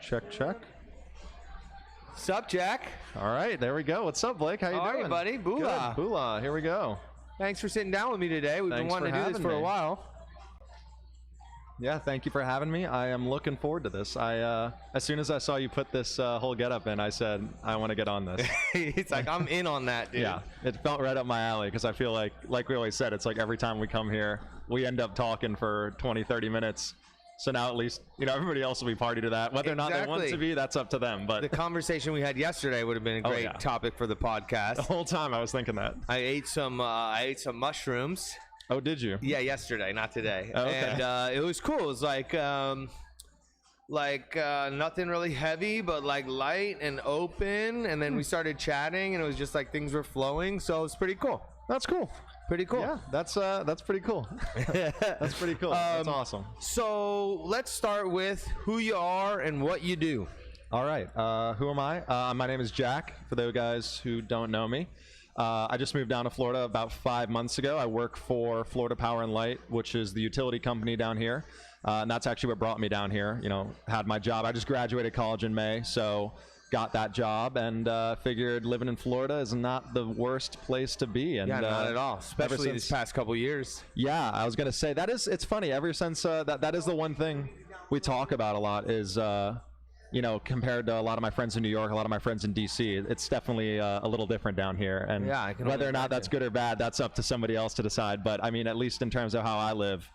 Check. Sup, Jack? All right, there we go. What's up, Blake? How you How are doing? you, buddy? Boolah. Good. Boolah. Here we go. Thanks for sitting down with me today. We've been Thanks wanting for to do this having for a me. while. Yeah, thank you for having me. I am looking forward to this. As soon as I saw you put this whole getup in, I said, I want to get on this. It's like, I'm in on that, dude. Yeah, it felt right up my alley because I feel like we always said, it's like every time we come here, we end up talking for 20, 30 minutes. So now at least, everybody else will be party to that. Whether or not they want to be, that's up to them. But the conversation we had yesterday would have been a great topic for the podcast. The whole time I was thinking that. I ate some mushrooms. Oh, did you? Yeah, yesterday, not today. Oh, okay. And it was cool. It was like nothing really heavy, but like light and open. And then we started chatting, and it was just like things were flowing. So it was pretty cool. That's cool. Pretty cool. Yeah, that's pretty cool. That's pretty cool. That's awesome. So let's start with who you are and what you do. All right. Who am I? My name is Jack, for those guys who don't know me. I just moved down to Florida about 5 months ago. I work for Florida Power and Light, which is the utility company down here. And that's actually what brought me down here. Had my job. I just graduated college in May, so got that job and figured living in Florida is not the worst place to be. And, yeah, not at all, especially this past couple years. Yeah, I was going to say, it's funny. Ever since that is the one thing we talk about a lot is, compared to a lot of my friends in New York, a lot of my friends in D.C., it's definitely a little different down here. And yeah, I can whether or not that's good or bad, that's up to somebody else to decide. But, I mean, at least in terms of how I live,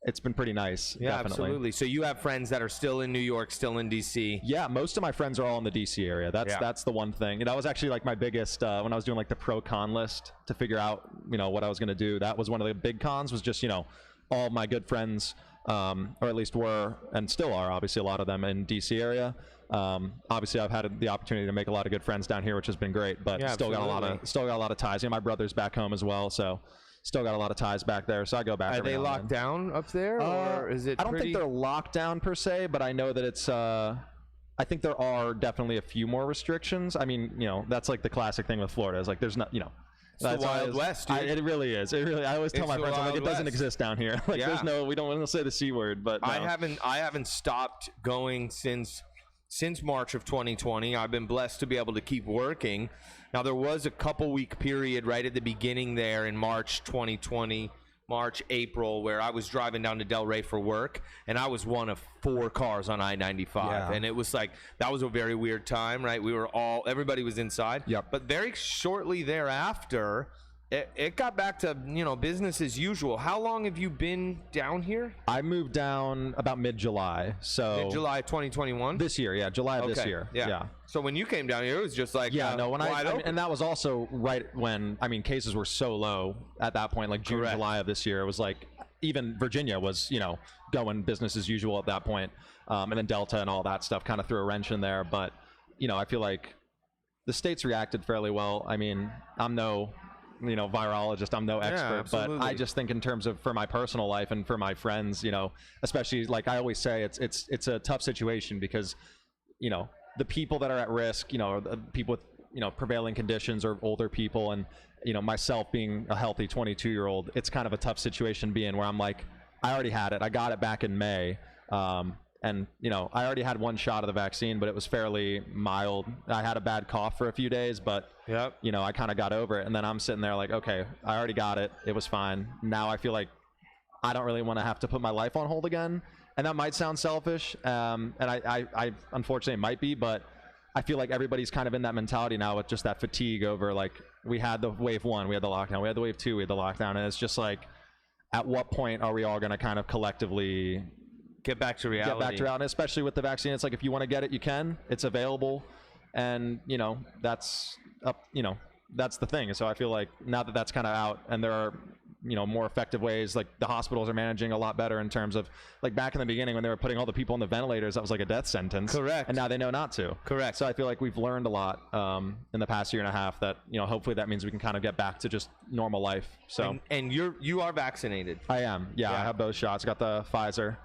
it's been pretty nice. Yeah, definitely. Absolutely. So you have friends that are still in New York, still in D.C. Yeah, most of my friends are all in the D.C. area. That's the one thing. That was actually like my biggest when I was doing like the pro-con list to figure out what I was going to do. That was one of the big cons was just all my good friends, or at least were and still are obviously a lot of them in D.C. area. Obviously, I've had the opportunity to make a lot of good friends down here, which has been great. But still got a lot of ties. My brother's back home as well, so. Still got a lot of ties back there, so I go back. Are they locked down up there, or is it? I don't think they're locked down per se, but I know that it's. I think there are definitely a few more restrictions. I mean, that's like the classic thing with Florida. Is like there's not, It's the Wild West, dude. It really is. It really. I always tell my friends, I'm like, it doesn't exist down here. Like, there's no. We don't say the C word, but no. I haven't stopped going since March of 2020. I've been blessed to be able to keep working. Now, there was a couple-week period right at the beginning there in March 2020, April, where I was driving down to Delray for work, and I was one of 4 cars on I-95. Yeah. And it was like, that was a very weird time, right? Everybody was inside. Yep. But very shortly thereafter, it got back to, business as usual. How long have you been down here? I moved down about mid-July. So mid-July 2021? This year, yeah. July of this year. Yeah. So when you came down here, it was just like wide open. And that was also right when, cases were so low at that point, like June, July of this year. It was like, even Virginia was, going business as usual at that point. And then Delta and all that stuff kind of threw a wrench in there. But, I feel like the states reacted fairly well. I mean, I'm no virologist, I'm no expert, but I just think in terms of for my personal life and for my friends, especially like I always say, it's a tough situation because, the people that are at risk, the people with, prevailing conditions or older people and, myself being a healthy 22-year-old, it's kind of a tough situation being where I'm like, I already had it. I got it back in May. And, I already had 1 shot of the vaccine, but it was fairly mild. I had a bad cough for a few days, but, I kind of got over it. And then I'm sitting there like, okay, I already got it. It was fine. Now I feel like I don't really want to have to put my life on hold again. And that might sound selfish. And I unfortunately it might be, but I feel like everybody's kind of in that mentality now with just that fatigue over like we had the wave 1, we had the lockdown, we had the wave 2, we had the lockdown. And it's just like, at what point are we all going to kind of collectively get back to reality, especially with the vaccine. It's like, if you want to get it, you can. It's available, and that's up. That's the thing. So I feel like now that that's kind of out, and there are more effective ways. Like the hospitals are managing a lot better in terms of like back in the beginning when they were putting all the people on the ventilators, that was like a death sentence. Correct. And now they know not to. Correct. So I feel like we've learned a lot in the past year and a half that hopefully that means we can kind of get back to just normal life. So and you are vaccinated. I am. Yeah, I have both shots. Got the Pfizer.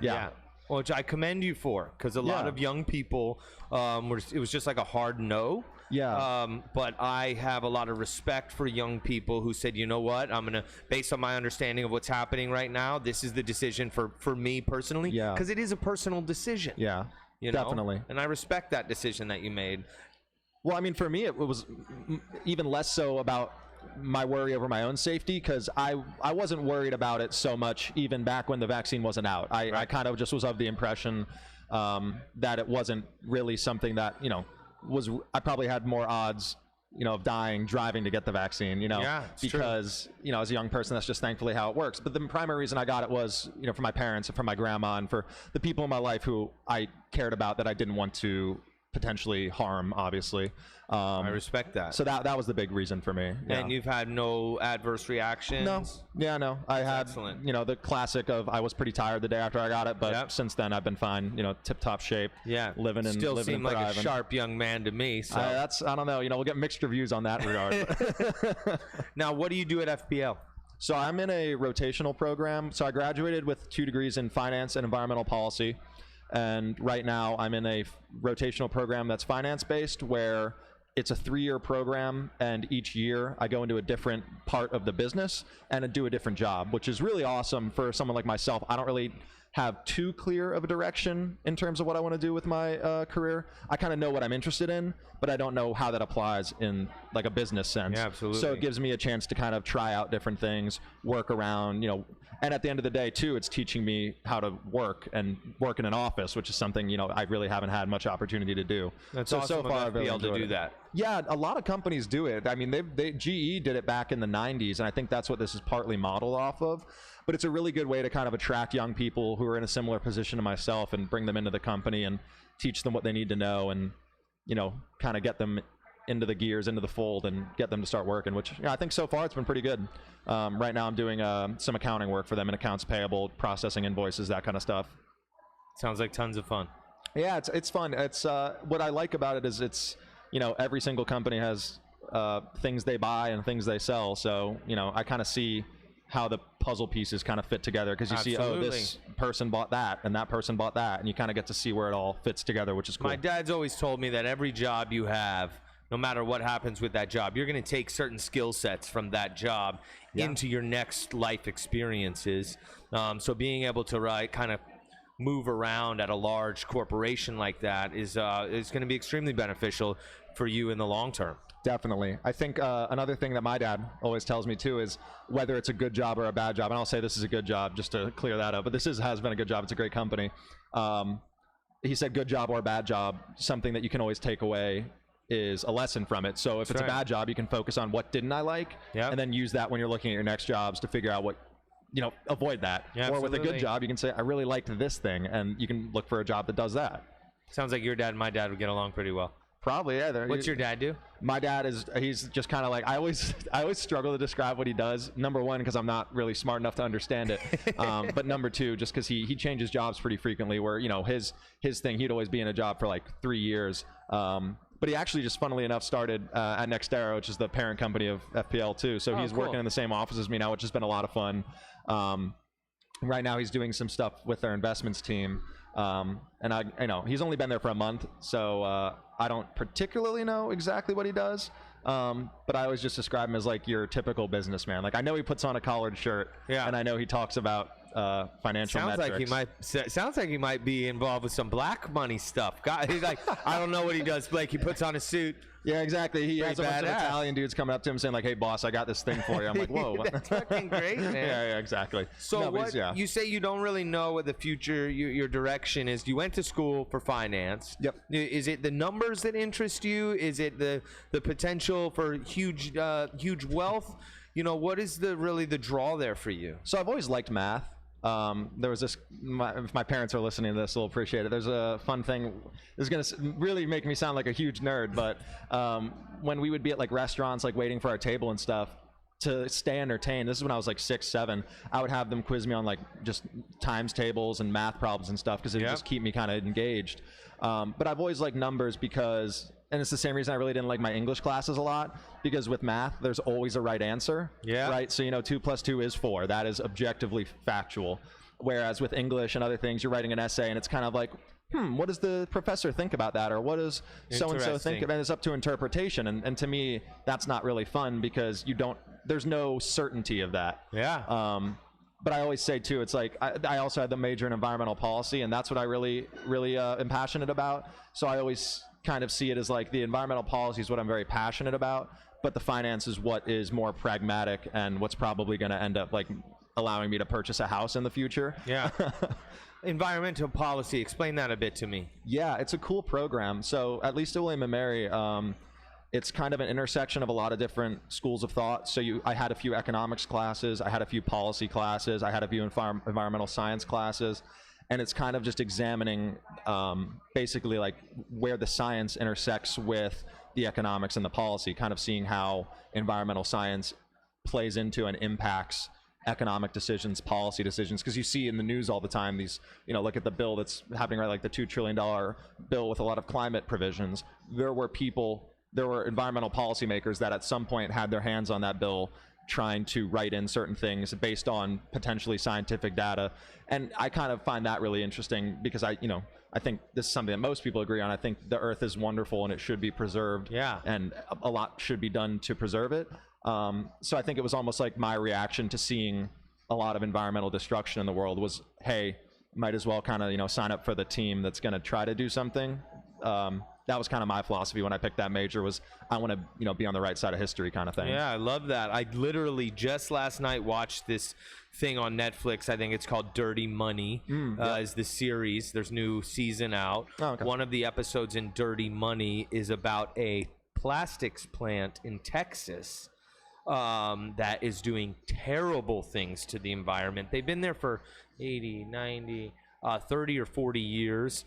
Yeah. Which I commend you for, because a lot of young people, it was just like a hard no. Yeah. But I have a lot of respect for young people who said, you know what, I'm going to, based on my understanding of what's happening right now, this is the decision for me personally. Yeah. Because it is a personal decision. Yeah. You know? Definitely. And I respect that decision that you made. Well, I mean, for me, it was even less so about my worry over my own safety, because I wasn't worried about it so much even back when the vaccine wasn't out. I kind of just was of the impression that it wasn't really something that, you know, I probably had more odds, you know, of dying driving to get the vaccine, you know, because, you know, as a young person, that's just thankfully how it works. But the primary reason I got it was, you know, for my parents and for my grandma and for the people in my life who I cared about that I didn't want to potentially harm, obviously. I respect that. So that was the big reason for me. Yeah. And you've had no adverse reactions? No. Yeah, no. I had, excellent. You know, the classic of I was pretty tired the day after I got it, but since then I've been fine, you know, tip-top shape. Yeah. Living and still seem like a sharp young man to me. So I don't know. You know, we'll get mixed reviews on that regard. Now, what do you do at FPL? So I'm in a rotational program. So I graduated with 2 degrees in finance and environmental policy. And right now I'm in a rotational program that's finance-based, where it's a 3-year program, and each year I go into a different part of the business and do a different job, which is really awesome for someone like myself. I don't really have too clear of a direction in terms of what I want to do with my career. I kind of know what I'm interested in, but I don't know how that applies in like a business sense. Yeah, absolutely. So it gives me a chance to kind of try out different things, work around, you know, and at the end of the day too, it's teaching me how to work and work in an office, which is something, you know, I really haven't had much opportunity to do. That's so awesome. So far I've be really able to do it. that. Yeah, a lot of companies do it. I mean, GE did it back in the 90s, and I think that's what this is partly modeled off of. But it's a really good way to kind of attract young people who are in a similar position to myself and bring them into the company and teach them what they need to know, and, you know, kind of get them into the gears, into the fold, and get them to start working, which, yeah, I think so far it's been pretty good. Right now I'm doing some accounting work for them in accounts payable, processing invoices, that kind of stuff. Sounds like tons of fun. Yeah, it's fun. It's what I like about it is it's, you know, every single company has things they buy and things they sell. So, you know, I kind of see how the puzzle pieces kind of fit together, because you see, oh, this person bought that and that person bought that, and you kind of get to see where it all fits together, which is cool. My dad's always told me that every job you have, no matter what happens with that job, you're going to take certain skill sets from that job into your next life experiences. So being able to kind of move around at a large corporation like that is going to be extremely beneficial for you in the long term. Definitely. I think another thing that my dad always tells me too is whether it's a good job or a bad job, and I'll say this is a good job just to clear that up, but this has been a good job. It's a great company. He said good job or bad job, something that you can always take away is a lesson from it. So if it's a bad job, you can focus on what didn't I like, and then use that when you're looking at your next jobs to figure out what, you know, avoid that. Yeah, or with a good job, you can say, I really liked this thing, and you can look for a job that does that. Sounds like your dad and my dad would get along pretty well. Probably, yeah. What's your dad do? My dad he's just kind of like, I always struggle to describe what he does. Number one, because I'm not really smart enough to understand it. But number two, just because he changes jobs pretty frequently, where, you know, his thing, he'd always be in a job for like 3 years. But he actually just, funnily enough, started at Nextera, which is the parent company of FPL too. So he's working in the same office as me now, which has been a lot of fun. Right now he's doing some stuff with their investments team. And I know he's only been there for a month, so I don't particularly know exactly what he does. But I always just describe him as like your typical businessman. Like, I know he puts on a collared shirt, and I know he talks about financial metrics. Sounds like he might be involved with some black money stuff. He's like, I don't know what he does, Blake. He puts on a suit. Yeah, exactly. He has a bunch of Italian dudes coming up to him saying like, "Hey, boss, I got this thing for you." I'm like, "Whoa, that's fucking great, man." Yeah, exactly. So you say you don't really know what the future, your direction is. You went to school for finance. Yep. Is it the numbers that interest you? Is it the potential for huge wealth? You know, what is really the draw there for you? So I've always liked math. There was this, if my parents are listening to this, they'll appreciate it. There's a fun thing. This is going to really make me sound like a huge nerd, but when we would be at like restaurants, like waiting for our table and stuff, to stay entertained, this is when I was like 6, 7, I would have them quiz me on like just times tables and math problems and stuff, because it would just keep me kind of engaged. But I've always liked numbers because, and it's the same reason I really didn't like my English classes a lot, because with math, there's always a right answer. Yeah. Right? So, you know, 2 + 2 is 4. That is objectively factual. Whereas with English and other things, you're writing an essay and it's kind of like, what does the professor think about that? Or what does so-and-so think? And it's up to interpretation. And to me, that's not really fun, because there's no certainty of that. Yeah. But I always say too, it's like I also had the major in environmental policy, and that's what I really am passionate about. So I always kind of see it as like the environmental policy is what I'm very passionate about, but the finance is what is more pragmatic and what's probably going to end up like allowing me to purchase a house in the future. Yeah. Environmental policy, explain that a bit to me. Yeah, it's a cool program. So at least at William & Mary, it's kind of an intersection of a lot of different schools of thought. So I had a few economics classes, I had a few policy classes, I had a few environmental science classes, and it's kind of just examining basically like where the science intersects with the economics and the policy, kind of seeing how environmental science plays into and impacts economic decisions, policy decisions, because you see in the news all the time these, look at the bill that's happening, right, like the $2 trillion bill with a lot of climate provisions. There were environmental policymakers that at some point had their hands on that bill trying to write in certain things based on potentially scientific data. And I kind of find that really interesting because I think this is something that most people agree on. I think the earth is wonderful and it should be preserved. Yeah. And a lot should be done to preserve it. So I think it was almost like my reaction to seeing a lot of environmental destruction in the world was, hey, might as well kind of, sign up for the team that's going to try to do something. That was kind of my philosophy when I picked that major, was I want to, be on the right side of history kind of thing. Yeah, I love that. I literally just last night watched this thing on Netflix. I think it's called Dirty Money, is the series. There's new season out. Oh, okay. One of the episodes in Dirty Money is about a plastics plant in Texas that is doing terrible things to the environment. They've been there for 80, 90, 30 or 40 years.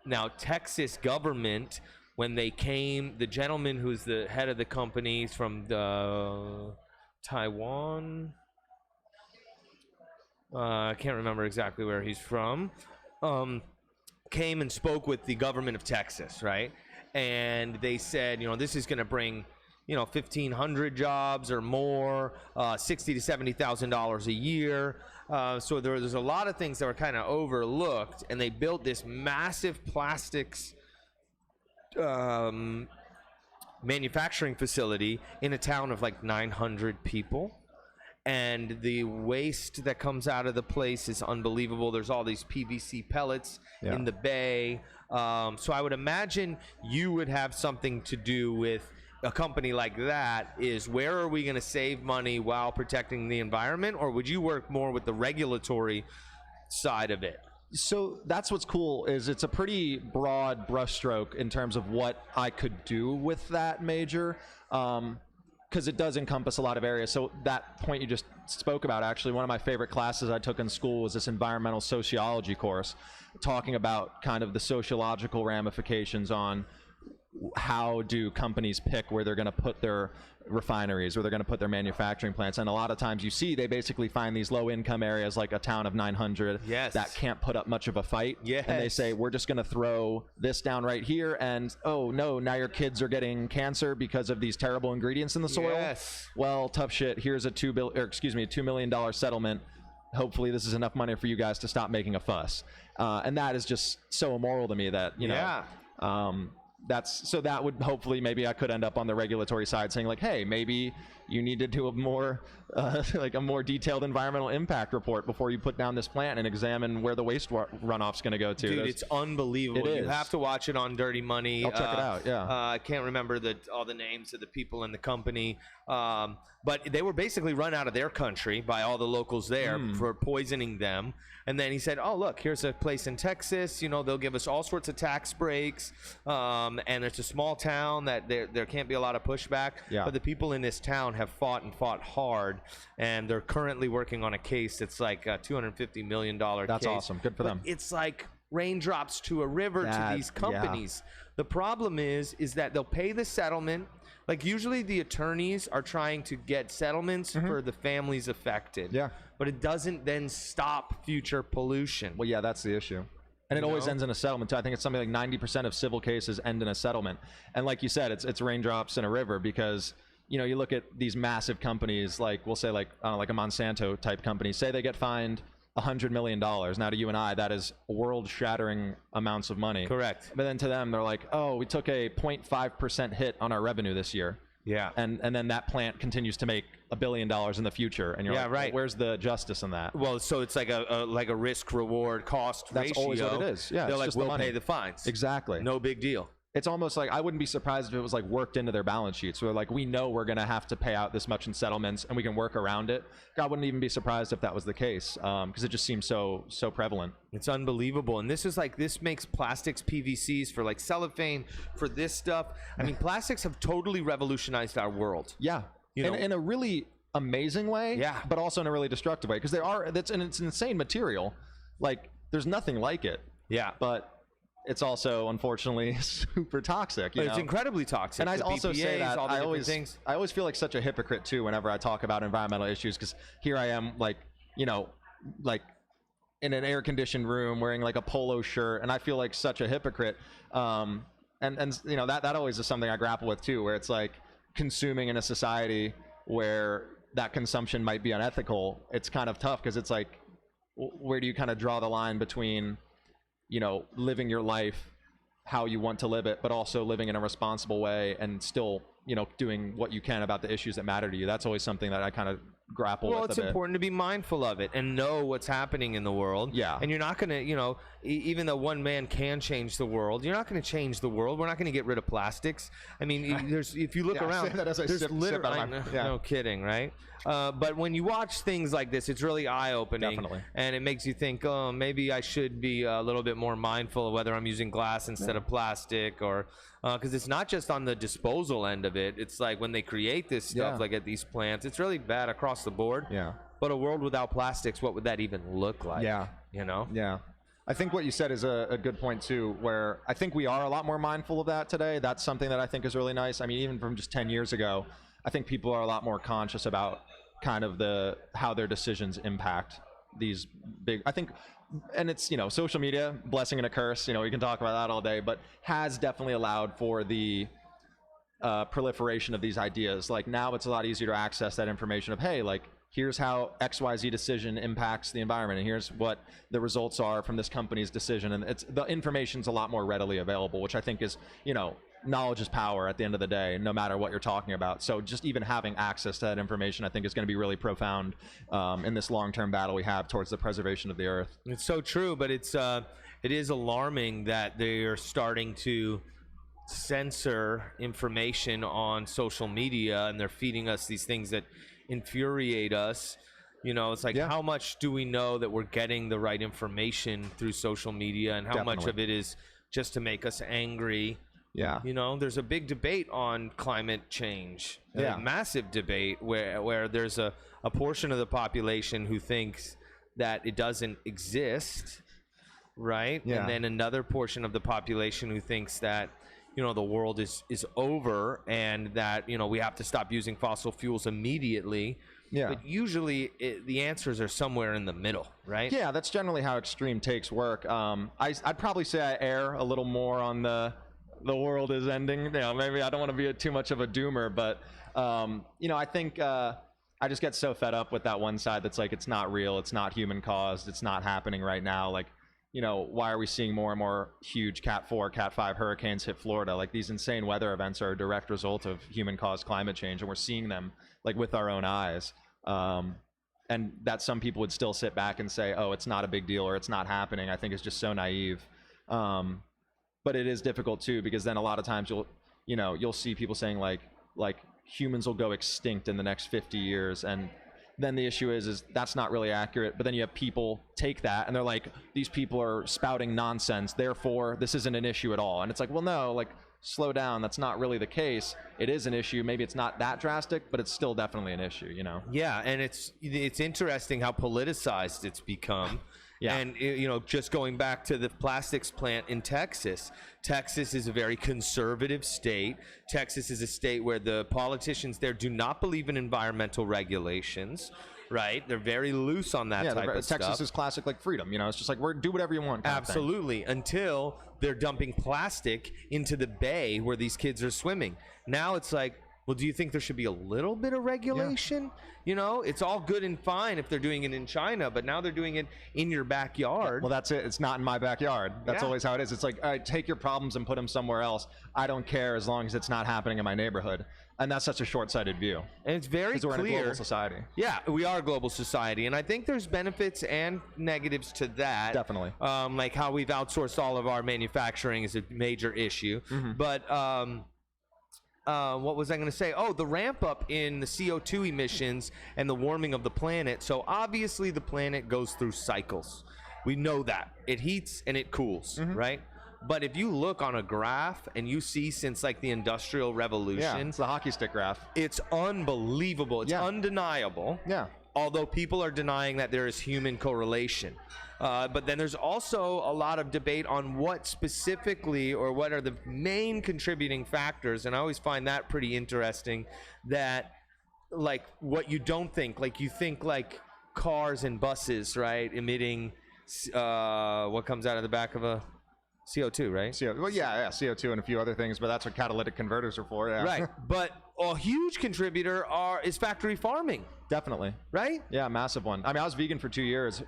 Now, Texas government, when they came, the gentleman who's the head of the company from Taiwan, I can't remember exactly where he's from, came and spoke with the government of Texas, right? And they said, this is going to bring 1,500 jobs or more, $60,000 to $70,000 a year. So there's a lot of things that were kind of overlooked, and they built this massive plastics manufacturing facility in a town of like 900 people. And the waste that comes out of the place is unbelievable. There's all these PVC pellets in the bay. So I would imagine you would have something to do with a company like that. Is where are we going to save money while protecting the environment, or would you work more with the regulatory side of it? So that's what's cool, is it's a pretty broad brushstroke in terms of what I could do with that major, because it does encompass a lot of areas. So that point you just spoke about, actually, one of my favorite classes I took in school was this environmental sociology course, talking about kind of the sociological ramifications on how do companies pick where they're going to put their refineries, or they're going to put their manufacturing plants. And a lot of times you see they basically find these low income areas like a town of 900 that can't put up much of a fight. And they say, we're just going to throw this down right here, and oh no, now your kids are getting cancer because of these terrible ingredients in the soil. Well, tough shit, here's a $2 million settlement. Hopefully this is enough money for you guys to stop making a fuss. And that is just so immoral to me that that would hopefully, maybe I could end up on the regulatory side saying like, hey, maybe you need to do a more detailed environmental impact report before you put down this plant and examine where the waste runoff's going to go to. Dude, it's unbelievable. You have to watch it on Dirty Money. I'll check it out. I can't remember all the names of the people in the company, but they were basically run out of their country by all the locals there for poisoning them. And then he said, oh, look, here's a place in Texas. They'll give us all sorts of tax breaks. And it's a small town that there can't be a lot of pushback. But the people in this town have fought hard. And they're currently working on a case that's like a $250 million case. That's awesome. Good for them. It's like raindrops to a river to these companies. The problem is that they'll pay the settlement. Like, usually the attorneys are trying to get settlements for the families affected. But it doesn't then stop future pollution. Well, that's the issue. And it always ends in a settlement too. I think it's something like 90% of civil cases end in a settlement. And like you said, it's raindrops in a river, because you look at these massive companies, like we'll say like a Monsanto type company, say they get fined $100 million. Now to you and I, that is world-shattering amounts of money. Correct. But then to them, they're like, oh, we took a 0.5% hit on our revenue this year. Yeah. And then that plant continues to make $1 billion in the future, and you're like, right. well, where's the justice in that? Well, so it's like a risk reward cost ratio. That's always what it is. Yeah, they're it's like, just we'll pay the fines. Exactly. No big deal. It's almost like, I wouldn't be surprised if it was like worked into their balance sheets. So they're like, we know we're going to have to pay out this much in settlements, and we can work around it. I wouldn't even be surprised if that was the case, because it just seems so prevalent. It's unbelievable. And this makes plastics, PVCs, for like cellophane, for this stuff. I mean, plastics have totally revolutionized our world. Yeah. In a really amazing way, yeah, but also in a really destructive way, because it's an insane material. Like, there's nothing like it. Yeah. But it's also, unfortunately, super toxic. It's incredibly toxic. And I also BPAs, say that I always feel like such a hypocrite too whenever I talk about environmental issues, because here I am, like, you know, like in an air-conditioned room wearing like a polo shirt, and I feel like such a hypocrite. And you know, that always is something I grapple with too, where it's like consuming in a society where that consumption might be unethical. It's kind of tough, because it's like, where do you kind of draw the line between, you know, living your life how you want to live it, but also living in a responsible way and still, you know, doing what you can about the issues that matter to you? That's always something that I kind of grapple with. Well, it's important to be mindful of it and know what's happening in the world. Yeah. And you're not going to, you know, even though one man can change the world, you're not going to change the world. We're not going to get rid of plastics. I mean, if you look around, there's literally, no kidding, right? But when you watch things like this, it's really eye-opening. Definitely. And it makes you think, oh, maybe I should be a little bit more mindful of whether I'm using glass instead of plastic, or because it's not just on the disposal end of it. It's like when they create this stuff, like at these plants, it's really bad across the board. Yeah. But a world without plastics, what would that even look like? Yeah. You know? Yeah. I think what you said is a good point too, where I think we are a lot more mindful of that today. That's something that I think is really nice. I mean, even from just 10 years ago, I think people are a lot more conscious about kind of how their decisions impact these big, I think, and it's, you know, social media, blessing and a curse, you know, we can talk about that all day, but has definitely allowed for the proliferation of these ideas. Like, now it's a lot easier to access that information of, hey, like, here's how XYZ decision impacts the environment, and here's what the results are from this company's decision. And the information's a lot more readily available, which I think is, you know, knowledge is power at the end of the day, no matter what you're talking about. So just even having access to that information, I think, is going to be really profound in this long-term battle we have towards the preservation of the earth. It's so true, but it is alarming that they are starting to censor information on social media, and they're feeding us these things that infuriate us. You know, it's like, how much do we know that we're getting the right information through social media, and how much of it is just to make us angry? Yeah. You know, there's a big debate on climate change, a massive debate where there's a portion of the population who thinks that it doesn't exist, right? Yeah. And then another portion of the population who thinks that, you know, the world is over, and that, you know, we have to stop using fossil fuels immediately. Yeah. But usually the answers are somewhere in the middle, right? Yeah, that's generally how extreme takes work. I'd probably say I err a little more on the world is ending. You know, maybe I don't want to be too much of a doomer, but you know, I think I just get so fed up with that one side that's like, it's not real, it's not human caused, it's not happening right now. Like, you know, why are we seeing more and more huge Cat 4, Cat 5 hurricanes hit Florida? Like, these insane weather events are a direct result of human-caused climate change, and we're seeing them, like, with our own eyes. And that some people would still sit back and say, oh, it's not a big deal, or it's not happening, I think is just so naive. But it is difficult too, because then a lot of times you'll see people saying like humans will go extinct in the next 50 years, and then the issue is that's not really accurate. But then you have people take that and they're like, these people are spouting nonsense, therefore this isn't an issue at all. And it's like, well, no, like, slow down, that's not really the case. It is an issue. Maybe it's not that drastic, but it's still definitely an issue, you know? Yeah, and it's interesting how politicized it's become. Yeah. And, you know, just going back to the plastics plant in Texas, Texas is a very conservative state. Texas is a state where the politicians there do not believe in environmental regulations, right? They're very loose on that type of stuff. Texas is classic, like, freedom, you know? It's just like, do whatever you want. Absolutely, until they're dumping plastic into the bay where these kids are swimming. Now it's like, Well, do you think there should be a little bit of regulation? You know, it's all good and fine if they're doing it in China, but now they're doing it in your backyard. Well, that's it. It's not in my backyard. That's Yeah. always how it is. It's like, all right, take your problems and put them somewhere else. I don't care as long as it's not happening in my neighborhood. And that's such a short-sighted view. And it's very Because we're in a clear. global society. Yeah, we are a global society, and I think there's benefits and negatives to that. Definitely. Like how we've outsourced all of our manufacturing is a major issue. But what was I going to say? Oh, the ramp up in the CO2 emissions and the warming of the planet. So obviously the planet goes through cycles. We know that. It heats and it cools, right? But if you look on a graph and you see since like the Industrial Yeah, Revolution, it's the hockey stick graph. it's unbelievable. It's Yeah. undeniable. Yeah. Although people are denying that there is human correlation. But then there's also a lot of debate on what specifically or what are the main contributing factors. And I always find that pretty interesting, that like what you don't think, like you think like cars and buses, right, emitting what comes out of the back of a CO2, right? CO2 and a few other things, but that's what catalytic converters are for. Yeah. Right. But a huge contributor is factory farming, Definitely. right? Yeah, massive one. I mean, I was vegan for 2 years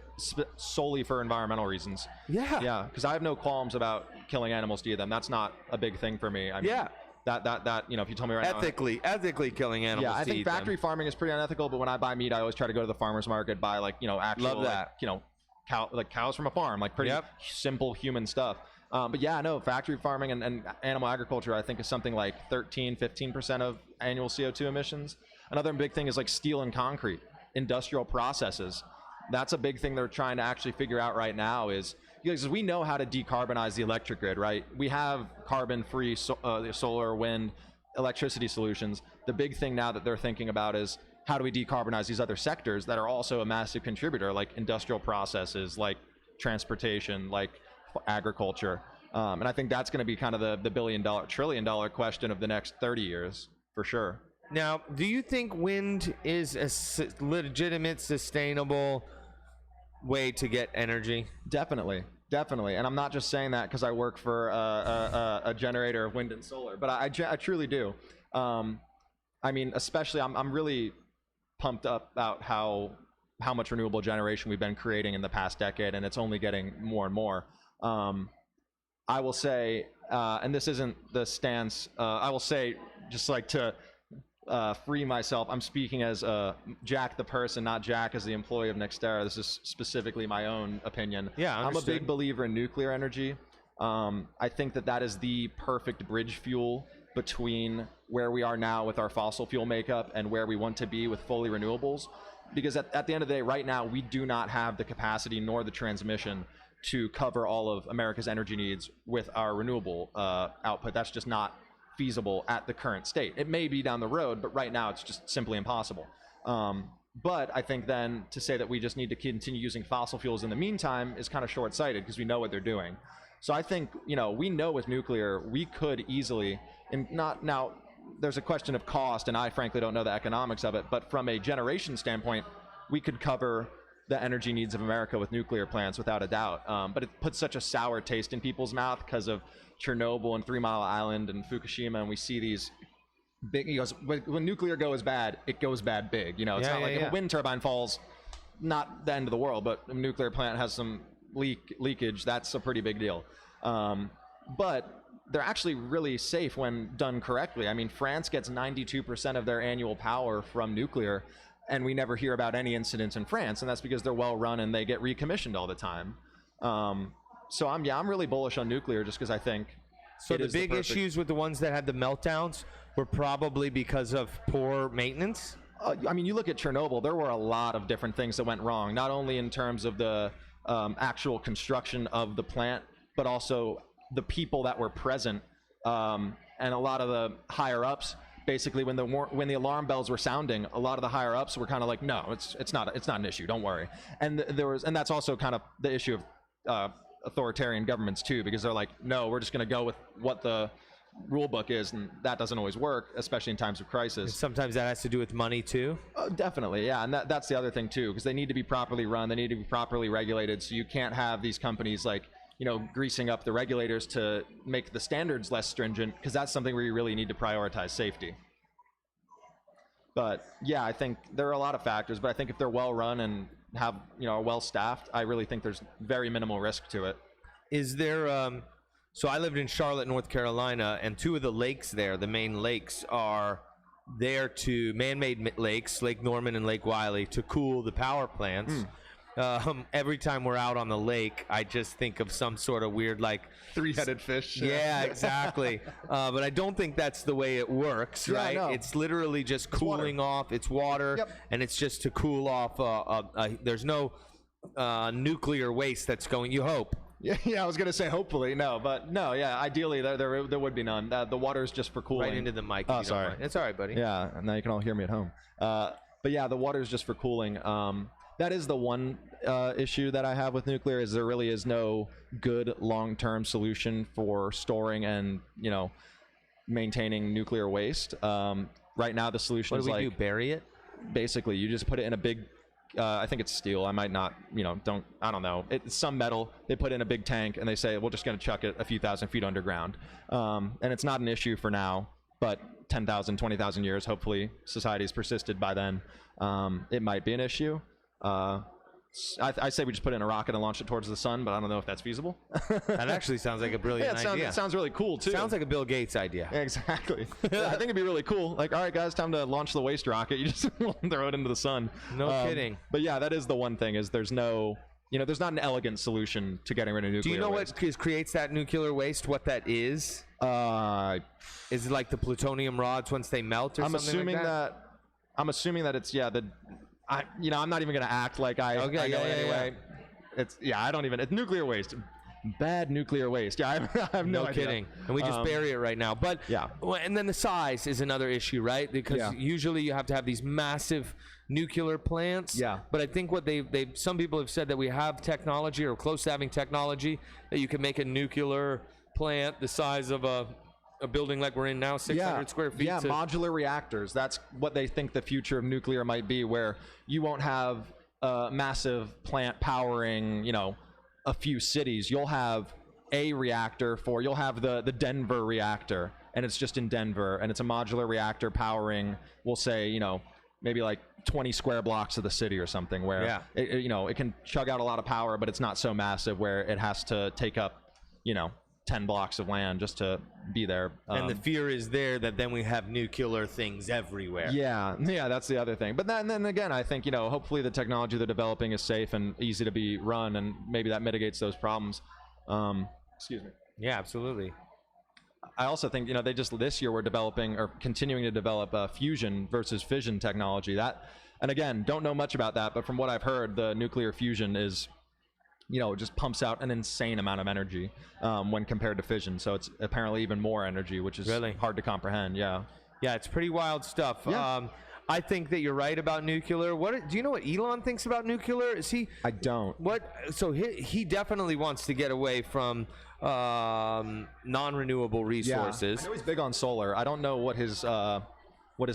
solely for environmental reasons. Yeah. Yeah, because I have no qualms about killing animals to eat them. That's not a big thing for me. I mean, Yeah. That you know, if you told me right now. Ethically killing animals. Yeah, I to think eat them. factory farming is pretty unethical, but when I buy meat, I always try to go to the farmer's market, buy like, you know, actual, Love that. like, you know, cows from a farm, like pretty Yep. simple human stuff. But yeah, no, factory farming and animal agriculture, I think, is something like 15% of annual CO2 emissions. Another big thing is like steel and concrete, industrial processes. That's a big thing they're trying to actually figure out right now is, because we know how to decarbonize the electric grid, right? We have carbon-free solar, wind, electricity solutions. The big thing now that they're thinking about is how do we decarbonize these other sectors that are also a massive contributor, like industrial processes, like transportation, like agriculture. And I think that's going to be kind of the trillion-dollar question of the next 30 years, for sure. Now, do you think wind is a legitimate, sustainable way to get energy? Definitely. And I'm not just saying that because I work for a generator of wind and solar, but I truly do. I mean, especially I'm really pumped up about how much renewable generation we've been creating in the past decade, and it's only getting more and more. I will say, and this isn't the stance, I will say, just like to free myself, I'm speaking as Jack the person, not Jack as the employee of Nextera. This is specifically my own opinion. Yeah, I'm a big believer in nuclear energy. I think that is the perfect bridge fuel between where we are now with our fossil fuel makeup and where we want to be with fully renewables. Because at the end of the day, right now, we do not have the capacity nor the transmission to cover all of America's energy needs with our renewable output. That's just not feasible at the current state. It may be down the road, but right now it's just simply impossible. But I think then to say that we just need to continue using fossil fuels in the meantime is kind of short-sighted because we know what they're doing. So I think, you know, we know with nuclear, we could easily, and not now, there's a question of cost, and I frankly don't know the economics of it, but from a generation standpoint, we could cover the energy needs of America with nuclear plants without a doubt. But it puts such a sour taste in people's mouth because of Chernobyl and 3 Mile Island and Fukushima, and we see these big, he goes, when nuclear goes bad, it goes bad big. You know, it's not like if a wind turbine falls, not the end of the world, but a nuclear plant has some leakage, that's a pretty big deal. But they're actually really safe when done correctly. I mean, France gets 92% of their annual power from nuclear, and we never hear about any incidents in France, and that's because they're well run and they get recommissioned all the time. So I'm really bullish on nuclear just because I think so the big issues with the ones that had the meltdowns were probably because of poor maintenance. I mean, you look at Chernobyl, there were a lot of different things that went wrong, not only in terms of the actual construction of the plant, but also the people that were present, and a lot of the higher ups. Basically, when the alarm bells were sounding, a lot of the higher ups were kind of like, "No, it's not an issue. Don't worry." And that's also kind of the issue of authoritarian governments too, because they're like, "No, we're just going to go with what the rule book is," and that doesn't always work, especially in times of crisis. And sometimes that has to do with money too. Definitely, yeah, and that's the other thing too, because they need to be properly run, they need to be properly regulated. So you can't have these companies like, you know, greasing up the regulators to make the standards less stringent, because that's something where you really need to prioritize safety. But yeah, I think there are a lot of factors, but I think if they're well run and have, are well staffed, I really think there's very minimal risk to it. Is there so I lived in Charlotte, North Carolina, and two of the lakes there, the main lakes, are there to man-made lakes, Lake Norman and Lake Wylie, to cool the power plants. Every time we're out on the lake, I just think of some sort of weird, like, three-headed fish. Yeah, exactly. But I don't think that's the way it works, right? No. It's literally just cooling off. It's water, and it's just to cool off. There's no nuclear waste that's going. You hope. Yeah, I was gonna say hopefully but ideally there would be none. The water is just for cooling. Right into the mic. Oh, sorry. It's all right, buddy. Yeah, and now you can all hear me at home. But yeah, the water is just for cooling. That is the one issue that I have with nuclear, is there really is no good long-term solution for storing and maintaining nuclear waste. Right now, the solution is what do we do? Bury it? Basically, you just put it in a big. I think it's steel. I might not, I don't know. It's some metal. They put it in a big tank and they say, we're just going to chuck it a few thousand feet underground. And it's not an issue for now, but 10,000, 20,000 years, hopefully society's persisted by then. It might be an issue. I say we just put it in a rocket and launch it towards the sun, but I don't know if that's feasible. That actually sounds like a brilliant idea. It sounds really cool, too. Sounds like a Bill Gates idea. Exactly. I think it'd be really cool. Like, all right, guys, time to launch the waste rocket. You just throw it into the sun. No kidding. But yeah, that is the one thing, is there's no... there's not an elegant solution to getting rid of nuclear waste. Do you know what creates that nuclear waste, what that is? Is it like the plutonium rods once they melt or something like that? I'm assuming that it's, I'm not even going to act like I know anyway. Yeah. I don't even, it's nuclear waste. Bad nuclear waste. Yeah, I have no idea. Kidding. And we just bury it right now. But yeah. And then the size is another issue, right? Because usually you have to have these massive nuclear plants. Yeah. But I think what some people have said that we have technology, or close to having technology, that you can make a nuclear plant the size of a building like we're in now, 600 square feet. Yeah, modular reactors. That's what they think the future of nuclear might be, where you won't have a massive plant powering, a few cities. You'll have a reactor you'll have the Denver reactor, and it's just in Denver, and it's a modular reactor powering, we'll say, maybe like 20 square blocks of the city or something, where it can chug out a lot of power, but it's not so massive where it has to take up, 10 blocks of land just to be there. And the fear is there that then we have nuclear things everywhere. Yeah, that's the other thing. But then again, I think, hopefully the technology they're developing is safe and easy to be run, and maybe that mitigates those problems. Excuse me. Yeah, absolutely. I also think, they just this year were developing or continuing to develop fusion versus fission technology. And again, don't know much about that, but from what I've heard, the nuclear fusion is... it just pumps out an insane amount of energy when compared to fission. So it's apparently even more energy, which is really hard to comprehend. Yeah, it's pretty wild stuff. Yeah. I think that you're right about nuclear. Do you know what Elon thinks about nuclear? Is he? I don't. So he definitely wants to get away from non-renewable resources. I know he's big on solar. I don't know what his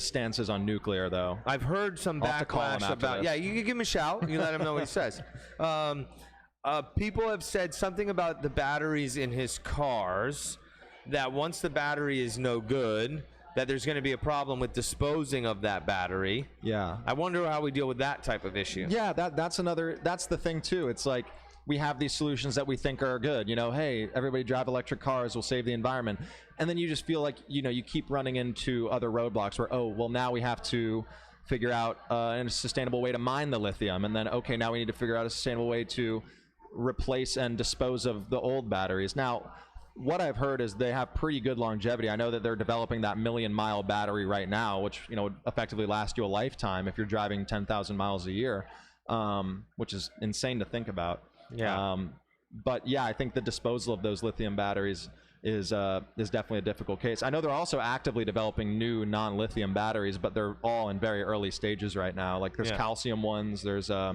stance is on nuclear, though. I've heard some backlash about. Yeah, you can give him a shout. You let him know what he says. People have said something about the batteries in his cars, that once the battery is no good, that there's going to be a problem with disposing of that battery. Yeah. I wonder how we deal with that type of issue. Yeah, that's the thing too. It's like we have these solutions that we think are good. Hey, everybody drive electric cars, will save the environment. And then you just feel like, you keep running into other roadblocks where, now we have to figure out a sustainable way to mine the lithium. And then, okay, now we need to figure out a sustainable way to replace and dispose of the old batteries. Now, what I've heard is they have pretty good longevity. I know that they're developing that 1,000,000-mile battery right now, which would effectively last you a lifetime if you're driving 10,000 miles a year, which is insane to think about. Yeah. But yeah, I think the disposal of those lithium batteries is definitely a difficult case. I know they're also actively developing new non-lithium batteries, but they're all in very early stages right now. Like there's calcium ones, there's I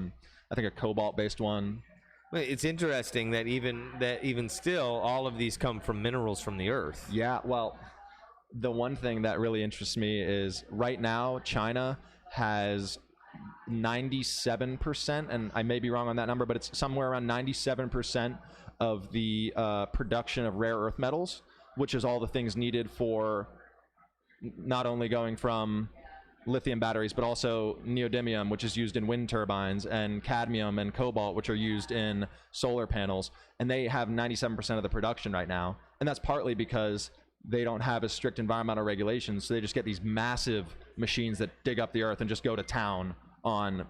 think a cobalt-based one. It's interesting that even still, all of these come from minerals from the earth. Yeah, well, the one thing that really interests me is right now China has 97%, and I may be wrong on that number, but it's somewhere around 97% of the production of rare earth metals, which is all the things needed for not only going from lithium batteries, but also neodymium, which is used in wind turbines, and cadmium and cobalt, which are used in solar panels. And they have 97% of the production right now. And that's partly because they don't have as strict environmental regulations. So they just get these massive machines that dig up the earth and just go to town on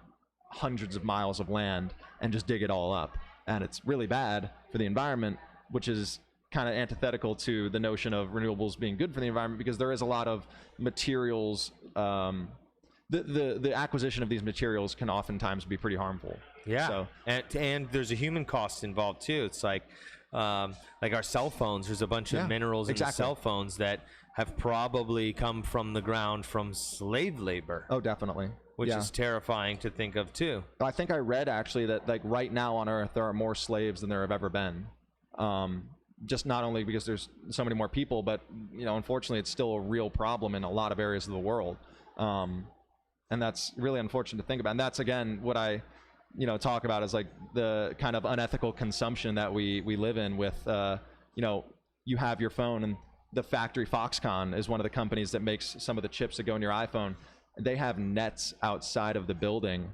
hundreds of miles of land and just dig it all up. And it's really bad for the environment, which is kind of antithetical to the notion of renewables being good for the environment, because there is a lot of materials. The acquisition of these materials can oftentimes be pretty harmful. Yeah, So, and there's a human cost involved too. It's like our cell phones. There's a bunch of minerals in the cell phones that have probably come from the ground from slave labor. oh, definitely. Which is terrifying to think of too. I think I read actually that like right now on Earth there are more slaves than there have ever been. Just not only because there's so many more people, but unfortunately it's still a real problem in a lot of areas of the world. And that's really unfortunate to think about. And that's again what I talk about is like the kind of unethical consumption that we live in with you have your phone, and the factory Foxconn is one of the companies that makes some of the chips that go in your iPhone. They have nets outside of the building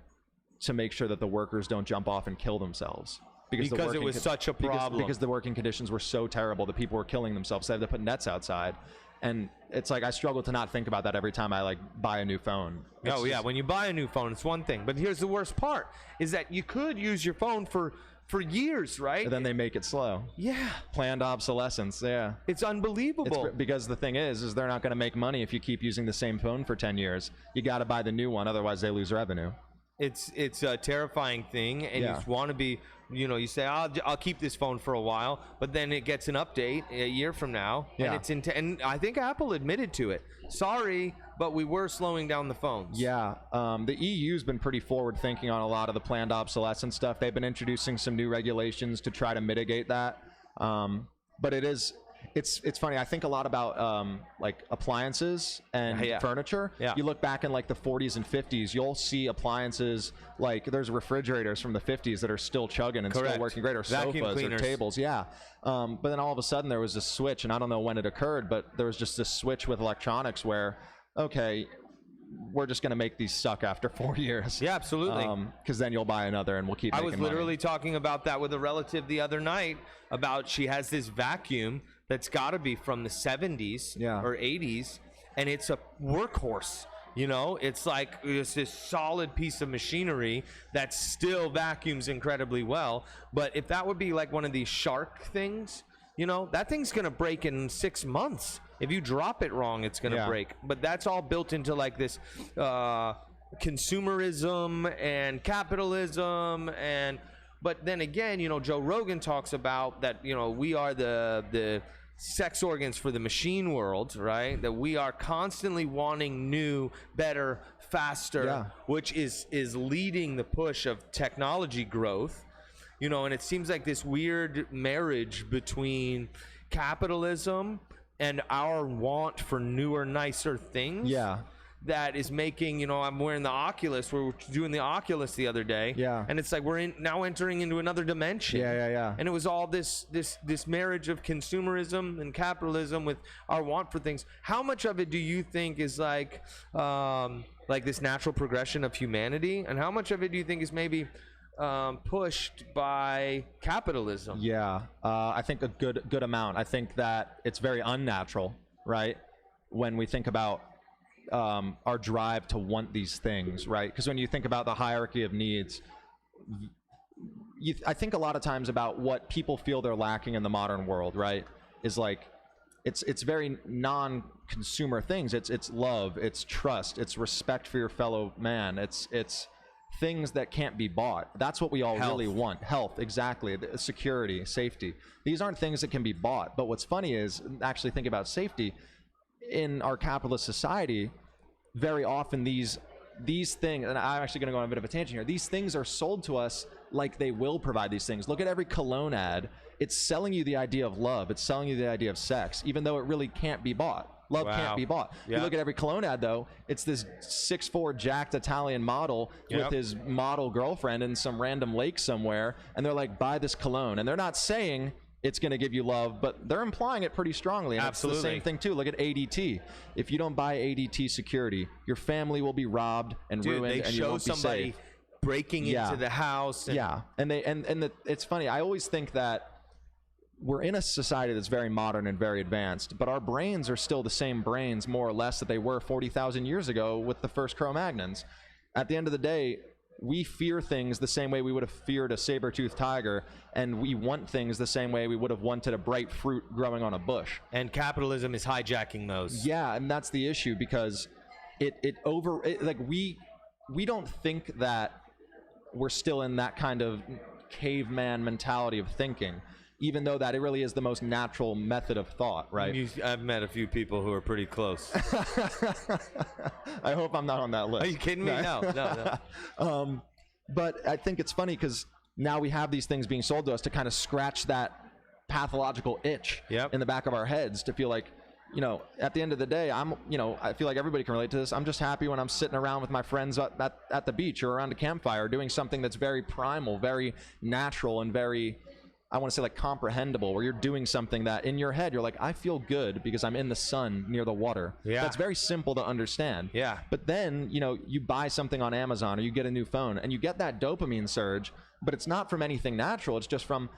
to make sure that the workers don't jump off and kill themselves. Because it was such a problem. Because the working conditions were so terrible that people were killing themselves. So they had to put nets outside. And it's like I struggle to not think about that every time I like buy a new phone. When you buy a new phone, it's one thing. But here's the worst part, is that you could use your phone for years, right? And then they make it slow. Yeah. Planned obsolescence, yeah. It's unbelievable. Because the thing is they're not going to make money if you keep using the same phone for 10 years. You got to buy the new one, otherwise they lose revenue. It's a terrifying thing, and you want to be, you say, I'll keep this phone for a while, but then it gets an update a year from now, and and I think Apple admitted to it. Sorry, but we were slowing down the phones. Yeah, the EU's been pretty forward-thinking on a lot of the planned obsolescence stuff. They've been introducing some new regulations to try to mitigate that. But it's funny. I think a lot about like appliances and furniture. Yeah. You look back in like the 40s and 50s, you'll see appliances like there's refrigerators from the 50s that are still chugging and still working great, or Vacuum sofas cleaners. or tables. Yeah. But then all of a sudden there was a switch, and I don't know when it occurred, but there was just this switch with electronics where, okay, we're just going to make these suck after 4 years. Yeah, absolutely. Because then you'll buy another and we'll keep making money. I was literally talking about that with a relative the other night, about she has this vacuum that's got to be from the 70s or 80s, and it's a workhorse. It's like it's this solid piece of machinery that still vacuums incredibly well. But if that would be like one of these Shark things, that thing's going to break in 6 months. If you drop it wrong, it's going to break. But that's all built into like this consumerism and capitalism. But then again, Joe Rogan talks about that, we are the sex organs for the machine world, right? That we are constantly wanting new, better, faster, which is leading the push of technology growth. And it seems like this weird marriage between capitalism and our want for newer, nicer things. Yeah. That is making, I'm wearing the Oculus. We were doing the Oculus the other day. Yeah. And it's like we're now entering into another dimension. Yeah. And it was all this marriage of consumerism and capitalism with our want for things. How much of it do you think is like this natural progression of humanity? And how much of it do you think is maybe pushed by capitalism? Yeah, I think a good amount. I think that it's very unnatural, right? When we think about our drive to want these things, right? Because when you think about the hierarchy of needs, I think a lot of times about what people feel they're lacking in the modern world, right? Is like it's very non-consumer things. It's love, it's trust, it's respect for your fellow man. It's things that can't be bought. That's what we all really want. Health, exactly. Security, safety. These aren't things that can be bought. But what's funny is, actually think about safety. In our capitalist society, very often these things, and I'm actually going to go on a bit of a tangent here, these things are sold to us like they will provide these things. Look at every cologne ad. It's selling you the idea of love. It's selling you the idea of sex, even though it really can't be bought. Love can't be bought. Yep. You look at every cologne ad, though, it's this 6'4" jacked Italian model with his model girlfriend in some random lake somewhere, and they're like, buy this cologne. And they're not saying it's going to give you love, but they're implying it pretty strongly. And Absolutely. It's the same thing too. Look at ADT. If you don't buy ADT security, your family will be robbed and ruined, they and you show won't be somebody safe. breaking into the house. And It's funny. I always think that we're in a society that's very modern and very advanced, but our brains are still the same brains, more or less, that they were 40,000 years ago with the first Cro-Magnons. At the end of the day, we fear things the same way we would have feared a saber-toothed tiger, and we want things the same way we would have wanted a bright fruit growing on a bush. And capitalism is hijacking those. Yeah, and that's the issue, because we don't think that we're still in that kind of caveman mentality of thinking, even though that it really is the most natural method of thought, right? I've met a few people who are pretty close. I hope I'm not on that list. Are you kidding me? No. But I think it's funny because now we have these things being sold to us to kind of scratch that pathological itch in the back of our heads, to feel like, at the end of the day, I feel like everybody can relate to this. I'm just happy when I'm sitting around with my friends at the beach or around a campfire doing something that's very primal, very natural, and very, I want to say, like, comprehensible, where you're doing something that in your head you're like, I feel good because I'm in the sun near the water. Yeah. That's very simple to understand. Yeah. But then, you buy something on Amazon or you get a new phone and you get that dopamine surge, but it's not from anything natural. It's just from,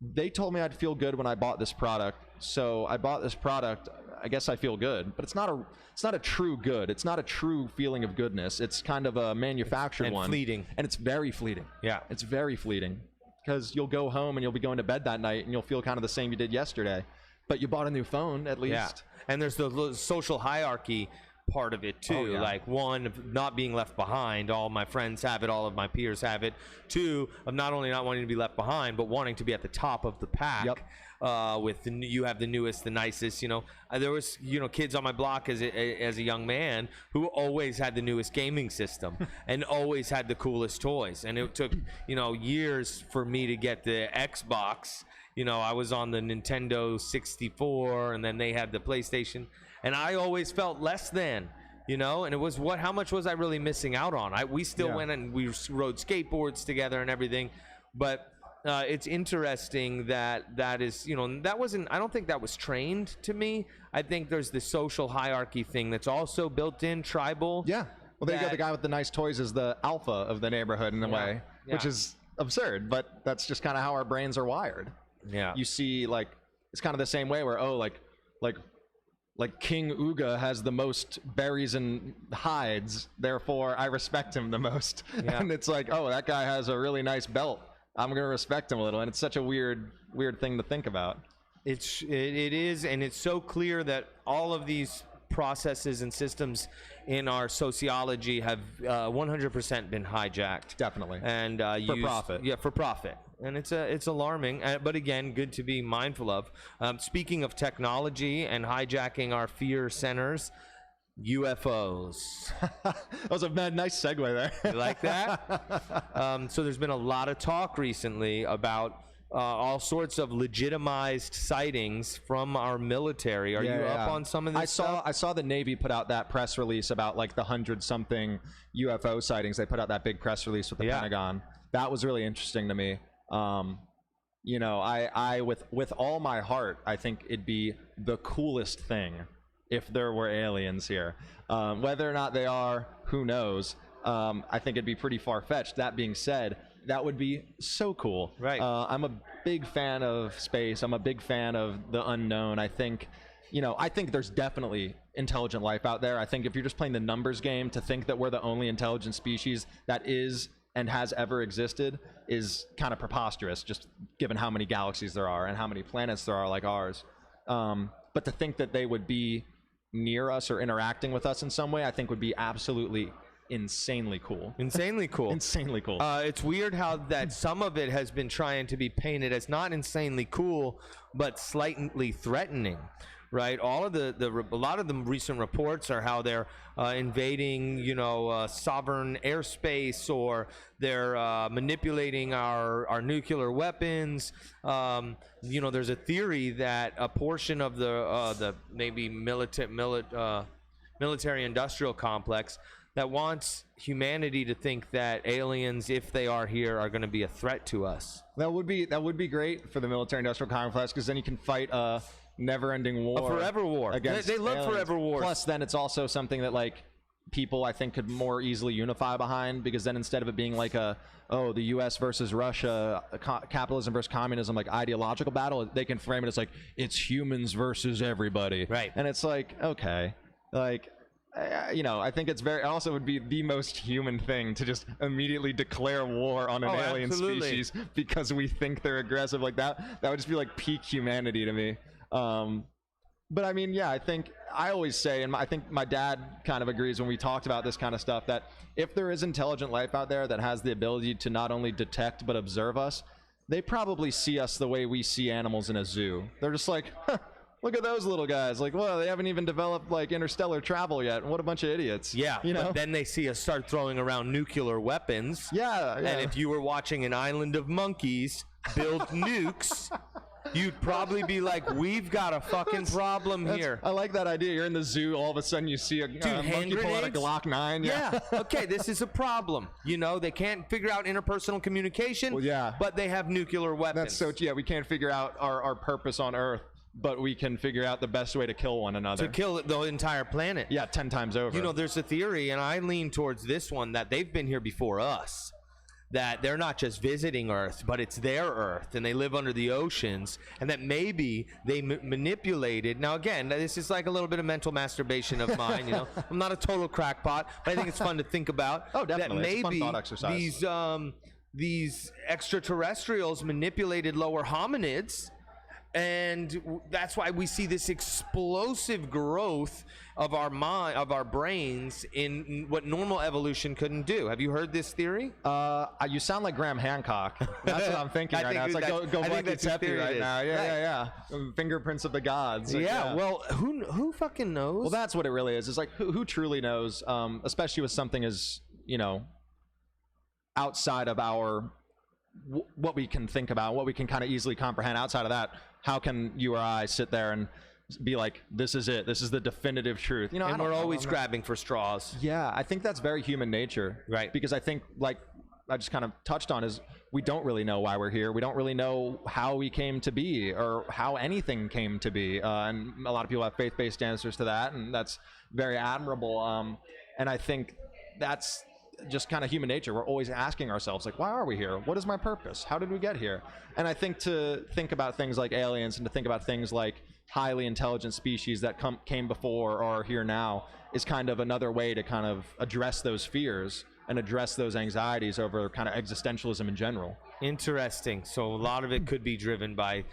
they told me I'd feel good when I bought this product, so I bought this product. I guess I feel good, but it's not a true good. It's not a true feeling of goodness. It's kind of a manufactured one. And fleeting. And it's very fleeting. Yeah. It's very fleeting. Because you'll go home and you'll be going to bed that night and you'll feel kind of the same you did yesterday, but you bought a new phone at least. Yeah. And there's the social hierarchy part of it too. Oh, yeah. Like, one, of not being left behind. All my friends have it, all of my peers have it. Two, of not only not wanting to be left behind, but wanting to be at the top of the pack. Yep. You have the newest, the nicest. There was kids on my block as a young man who always had the newest gaming system and always had the coolest toys. And it took years for me to get the Xbox. I was on the Nintendo 64, and then they had the PlayStation, and I always felt less than. And it was, how much was I really missing out on? We still went and we rode skateboards together and everything, but it's interesting that is, that wasn't, I don't think that was trained to me. I think there's the social hierarchy thing that's also built in, tribal. Yeah. Well, there you go. The guy with the nice toys is the alpha of the neighborhood in a way, which is absurd, but that's just kind of how our brains are wired. Yeah. You see, like, it's kind of the same way where, like King Uga has the most berries and hides, therefore I respect him the most. Yeah. And it's like, oh, that guy has a really nice belt, I'm gonna respect him a little. And it's such a weird thing to think about. It is, and it's so clear that all of these processes and systems in our sociology have 100% been hijacked. Definitely. And for profit. Yeah, for profit. And it's alarming, but again, good to be mindful of. Speaking of technology and hijacking our fear centers, UFOs. That was a nice segue there. You like that? So there's been a lot of talk recently about all sorts of legitimized sightings from our military. Are you up on some of this stuff? I saw the Navy put out that press release about like the 100-something UFO sightings. They put out that big press release with the Pentagon. That was really interesting to me. I with all my heart, I think it'd be the coolest thing if there were aliens here. Whether or not they are, who knows? I think it'd be pretty far-fetched. That being said, that would be so cool. Right. I'm a big fan of space. I'm a big fan of the unknown. I think there's definitely intelligent life out there. I think if you're just playing the numbers game, to think that we're the only intelligent species that is and has ever existed is kind of preposterous, just given how many galaxies there are and how many planets there are like ours. But to think that they would be near us or interacting with us in some way, I think would be absolutely insanely cool. Insanely cool. Insanely cool. It's weird how that some of it has been trying to be painted as not insanely cool, but slightly threatening. Right, a lot of the recent reports are how they're invading, sovereign airspace, or they're manipulating our nuclear weapons. There's a theory that a portion of the maybe military industrial complex, that wants humanity to think that aliens, if they are here, are going to be a threat to us. That would be great for the military-industrial complex, because then you can fight a never-ending war, A forever war. against They love aliens. forever wars. Plus, then it's also something that like people I think could more easily unify behind, because then instead of it being like the U.S. versus Russia, capitalism versus communism, like ideological battle, they can frame it as like it's humans versus everybody. Right. And it's like, okay, like. I think it's also would be the most human thing to just immediately declare war on an alien absolutely. species because we think they're aggressive like that. That would just be like peak humanity to me. But I mean, yeah, I always say, and I think my dad kind of agrees when we talked about this kind of stuff, that if there is intelligent life out there that has the ability to not only detect but observe us, they probably see us the way we see animals in a zoo. They're just like, huh, look at those little guys. Like, well, they haven't even developed like interstellar travel yet. What a bunch of idiots. Yeah, but then they see us start throwing around nuclear weapons. Yeah. And if you were watching an island of monkeys build nukes, you'd probably be like, we've got a fucking problem here. I like that idea. You're in the zoo, all of a sudden you see a monkey pull out a Glock 9. Yeah. Okay, this is a problem. They can't figure out interpersonal communication, but they have nuclear weapons. That's we can't figure out our purpose on Earth, but we can figure out the best way to kill one another. To kill the entire planet. Yeah, 10 times over. There's a theory, and I lean towards this one, that they've been here before us. That they're not just visiting Earth, but it's their Earth, and they live under the oceans, and that maybe they manipulated. Now, again, this is like a little bit of mental masturbation of mine. I'm not a total crackpot, but I think it's fun to think about. Oh, definitely. That It's a fun maybe thought exercise. these extraterrestrials manipulated lower hominids. And that's why we see this explosive growth of our brains in what normal evolution couldn't do. Have you heard this theory? You sound like Graham Hancock. That's what I'm thinking right now. It's like go Buckley Tepe right now. Yeah. Fingerprints of the gods. Like, Well, who fucking knows? Well, that's what it really is. It's like who truly knows, especially with something as, outside of what we can think about, what we can kind of easily comprehend. Outside of that, how can you or I sit there and be like, this is it, this is the definitive truth? And we're always grabbing for straws. Yeah, I think that's very human nature. Right. Because I think, like I just kind of touched on, is we don't really know why we're here. We don't really know how we came to be or how anything came to be. And a lot of people have faith-based answers to that, and that's very admirable. And I think that's just kind of human nature. We're always asking ourselves, like, why are we here? What is my purpose? How did we get here? And I think to think about things like aliens and to think about things like highly intelligent species that came before or are here now is kind of another way to kind of address those fears and address those anxieties over kind of existentialism in general. Interesting. So a lot of it could be driven by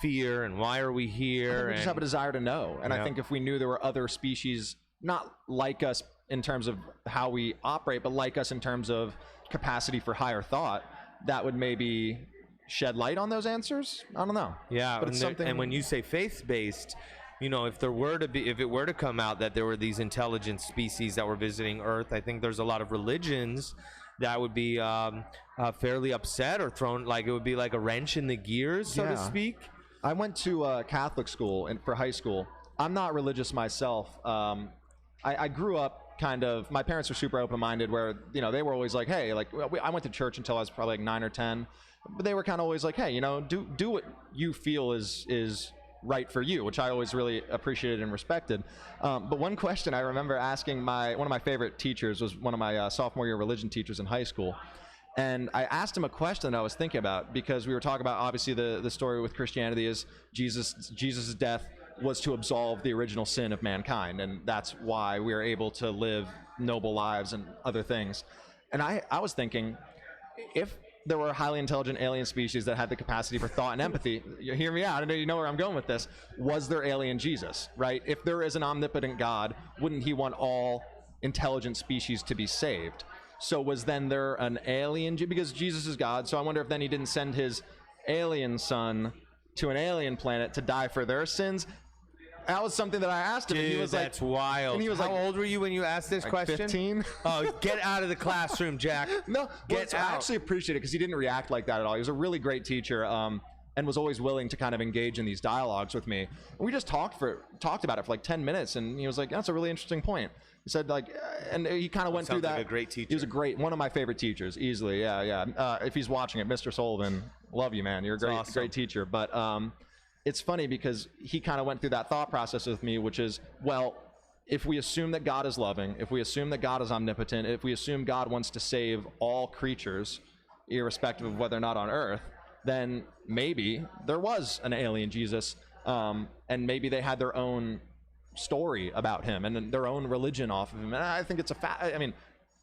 fear and why are we here? We just have a desire to know. And I think if we knew there were other species not like us in terms of how we operate, but like us in terms of capacity for higher thought, that would maybe shed light on those answers. I don't know. Yeah, but it's something. And when you say faith-based, if it were to come out that there were these intelligent species that were visiting Earth, I think there's a lot of religions that would be fairly upset or thrown, like it would be like a wrench in the gears, so to speak. I went to Catholic school for high school. I'm not religious myself. I grew up kind of, my parents were super open-minded where, they were always like, hey, like, I went to church until I was probably like 9 or 10, but they were kind of always like, hey, do what you feel is right for you, which I always really appreciated and respected. But one question I remember asking one of my favorite teachers was one of my sophomore year religion teachers in high school. And I asked him a question that I was thinking about, because we were talking about, obviously, the story with Christianity is Jesus' death was to absolve the original sin of mankind, and that's why we are able to live noble lives and other things. And I was thinking, if there were highly intelligent alien species that had the capacity for thought and empathy, you hear me out, I know you know where I'm going with this, was there alien Jesus, right? If there is an omnipotent God, wouldn't he want all intelligent species to be saved? So was then there an alien, because Jesus is God, so I wonder if then he didn't send his alien son to an alien planet to die for their sins. That was something that I asked him. Dude, and he was that's like, wild. And he was How like, old were you when you asked this question? 15. Oh, get out of the classroom, Jack. No, Get I out. actually appreciate it because he didn't react like that at all. He was a really great teacher. and was always willing to kind of engage in these dialogues with me. And we just talked about it for like 10 minutes, and he was like, that's a really interesting point. He said, like, and he kind of went through that. Sounds like a great teacher. He was one of my favorite teachers, easily. Yeah. If he's watching it, Mr. Sullivan, love you, man. You're a Awesome. great teacher. But it's funny because he kind of went through that thought process with me, which is, well, if we assume that God is loving, if we assume that God is omnipotent, if we assume God wants to save all creatures, irrespective of whether or not on Earth, then maybe there was an alien Jesus, and maybe they had their own story about him and their own religion off of him. And I think it's I mean,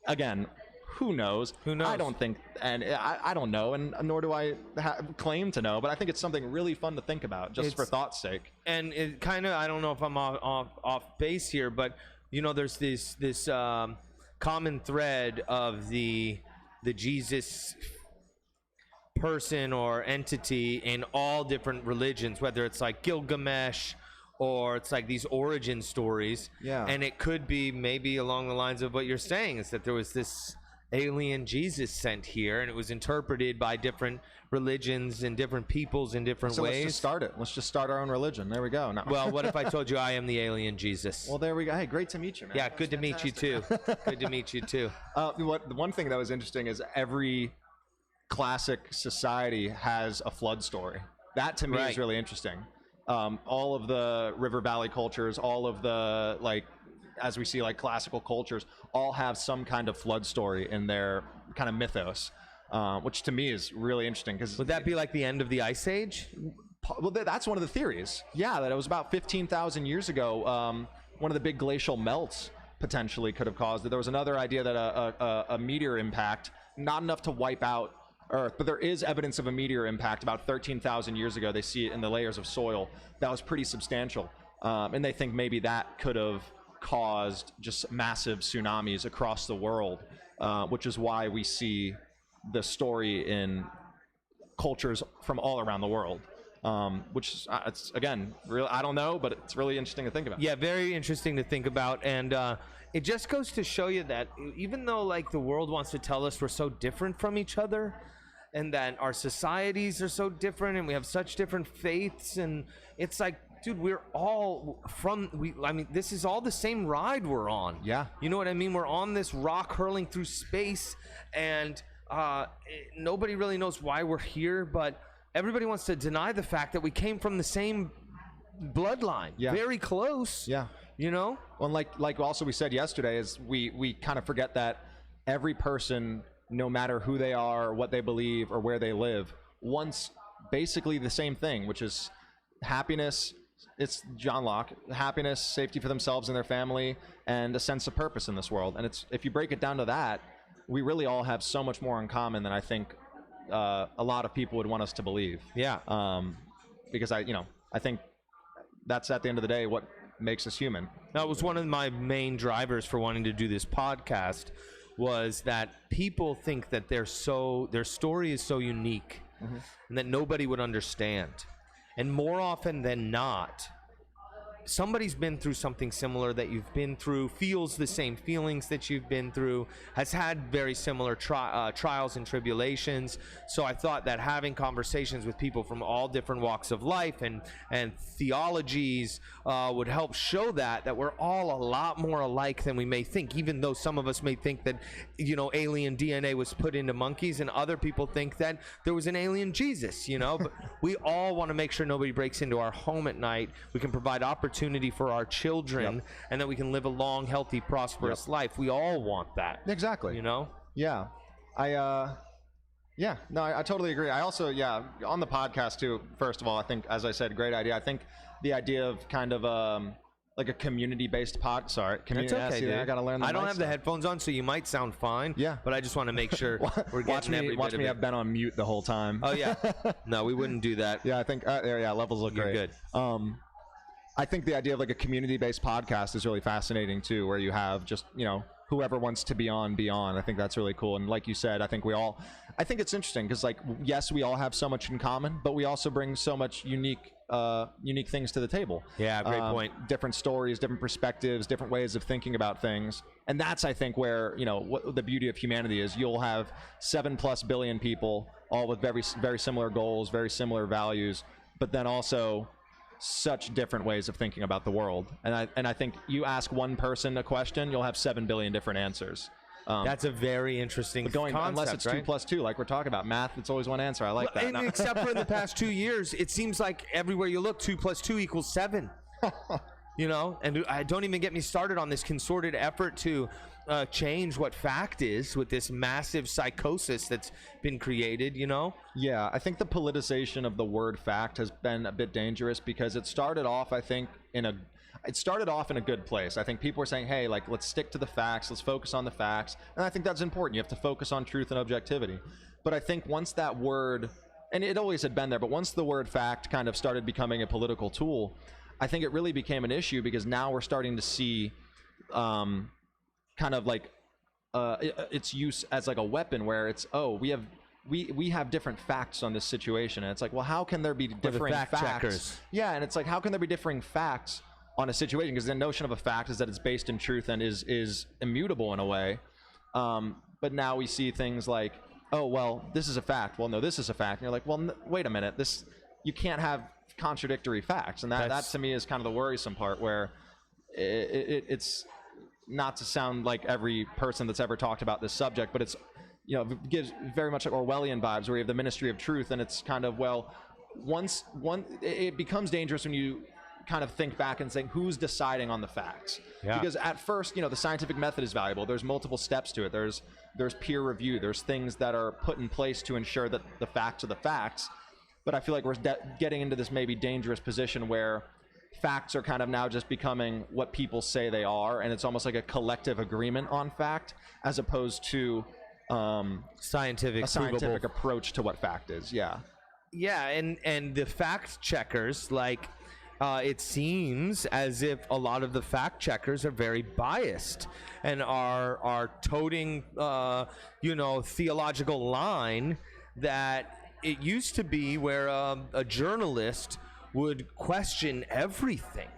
again, who knows? Who knows? I don't think, and I don't know, and nor do I claim to know, but I think it's something really fun to think about, just for thought's sake. And it kind of, I don't know if I'm off base here, but you know, there's this common thread of the Jesus person or entity in all different religions, whether it's like Gilgamesh or it's like these origin stories. Yeah. And it could be maybe along the lines of what you're saying, is that there was this alien Jesus sent here, and it was interpreted by different religions and different peoples in different ways. Let's just start it. Let's just start our own religion. There we go. No. Well, what if I told you I am the alien Jesus? Well, there we go. Hey, great to meet you, man. Yeah, good to meet you too. Good to meet you too. The one thing that was interesting is every classic society has a flood story. That to me is really interesting. All of the river valley cultures, all of the, like, as we see, like, classical cultures, all have some kind of flood story in their kind of mythos, which to me is really interesting. Because would that be like the end of the Ice Age? Well, that's one of the theories. Yeah, that it was about 15,000 years ago. One of the big glacial melts potentially could have caused it. There was another idea that a meteor impact, not enough to wipe out Earth, but there is evidence of a meteor impact about 13,000 years ago. They see it in the layers of soil. That was pretty substantial. And they think maybe that could have caused just massive tsunamis across the world, which is why we see the story in cultures from all around the world. Which is, it's, again, real, I don't know, but it's really interesting to think about. Yeah, very interesting to think about. And it just goes to show you that even though, like, the world wants to tell us we're so different from each other, and that our societies are so different, and we have such different faiths, and it's like, dude, we're all I mean, this is all the same ride we're on. Yeah. You know what I mean? We're on this rock hurling through space, and nobody really knows why we're here, but everybody wants to deny the fact that we came from the same bloodline. Yeah. Very close. Yeah. You know? Well, like also we said yesterday, is we kind of forget that every person, no matter who they are, what they believe, or where they live, wants basically the same thing, which is happiness. It's John Locke: happiness, safety for themselves and their family, and a sense of purpose in this world. And it's, if you break it down to that, we really all have so much more in common than I think a lot of people would want us to believe. Yeah. Because I think that's, at the end of the day, what makes us human. That was one of my main drivers for wanting to do this podcast, was that people think that their story is so unique, and that nobody would understand. And more often than not, somebody's been through something similar that you've been through, feels the same feelings that you've been through, has had very similar trials and tribulations. So I thought that having conversations with people from all different walks of life and theologies would help show that we're all a lot more alike than we may think, even though some of us may think that, you know, alien DNA was put into monkeys, and other people think that there was an alien Jesus, you know. But we all want to make sure nobody breaks into our home at night. We can provide opportunity for our children, and that we can live a long, healthy, prosperous life. We all want that. Exactly. You know? Yeah. I totally agree. I also, on the podcast too, first of all, I think, as I said, great idea. I think the idea of kind of like a community-based community. That's okay, dude. I gotta learn. I don't have the headphones on, so you might sound fine. Yeah. But I just want to make sure we're getting every bit Watch of me it. have been on mute the whole time. Oh yeah. No, we wouldn't do that. Yeah, I think levels look You're great. good. I think the idea of like a community-based podcast is really fascinating too, where you have just, you know, whoever wants to be on. I think that's really cool. And like you said, I think it's interesting because, like, yes, we all have so much in common, but we also bring so much unique unique things to the table. Yeah, great point. Different stories, different perspectives, different ways of thinking about things. And that's, I think, where, what the beauty of humanity is. You'll have 7+ billion people, all with very, very similar goals, very similar values, but then also such different ways of thinking about the world. And I think you ask one person a question, you'll have 7 billion different answers. That's a very interesting concept, unless it's 2 + 2, like we're talking about. Math, it's always one answer. I like that. And except for in the past 2 years, it seems like everywhere you look, 2 + 2 = 7. And I don't even get me started on this concerted effort to change what fact is with this massive psychosis that's been created, Yeah, I think the politicization of the word fact has been a bit dangerous because it started off, I think, in a good place. I think people were saying, hey, like, let's stick to the facts, let's focus on the facts. And I think that's important. You have to focus on truth and objectivity. But I think once that word, and it always had been there, but once the word fact kind of started becoming a political tool, I think it really became an issue because now we're starting to see kind of like its use as like a weapon where it's, we have different facts on this situation. And it's like, well, how can there be differing facts? Checkers. Yeah, and it's like, how can there be differing facts on a situation? Because the notion of a fact is that it's based in truth and is immutable in a way. But now we see things like, oh, well, this is a fact. Well, no, this is a fact. And you're like, well, wait a minute. You can't have contradictory facts. And that to me is kind of the worrisome part where it's not to sound like every person that's ever talked about this subject, but it's, it gives very much like Orwellian vibes where you have the Ministry of Truth. And it's kind of, well, it becomes dangerous when you kind of think back and saying who's deciding on the facts. Because at first, the scientific method is valuable. There's multiple steps to it. There's peer review. There's things that are put in place to ensure that the facts are the facts. But I feel like we're getting into this maybe dangerous position where facts are kind of now just becoming what people say they are, and it's almost like a collective agreement on fact as opposed to a scientific approach to what fact is. Yeah, and the fact checkers, like, it seems as if a lot of the fact checkers are very biased and are toting, theological line that it used to be where a journalist would question everything,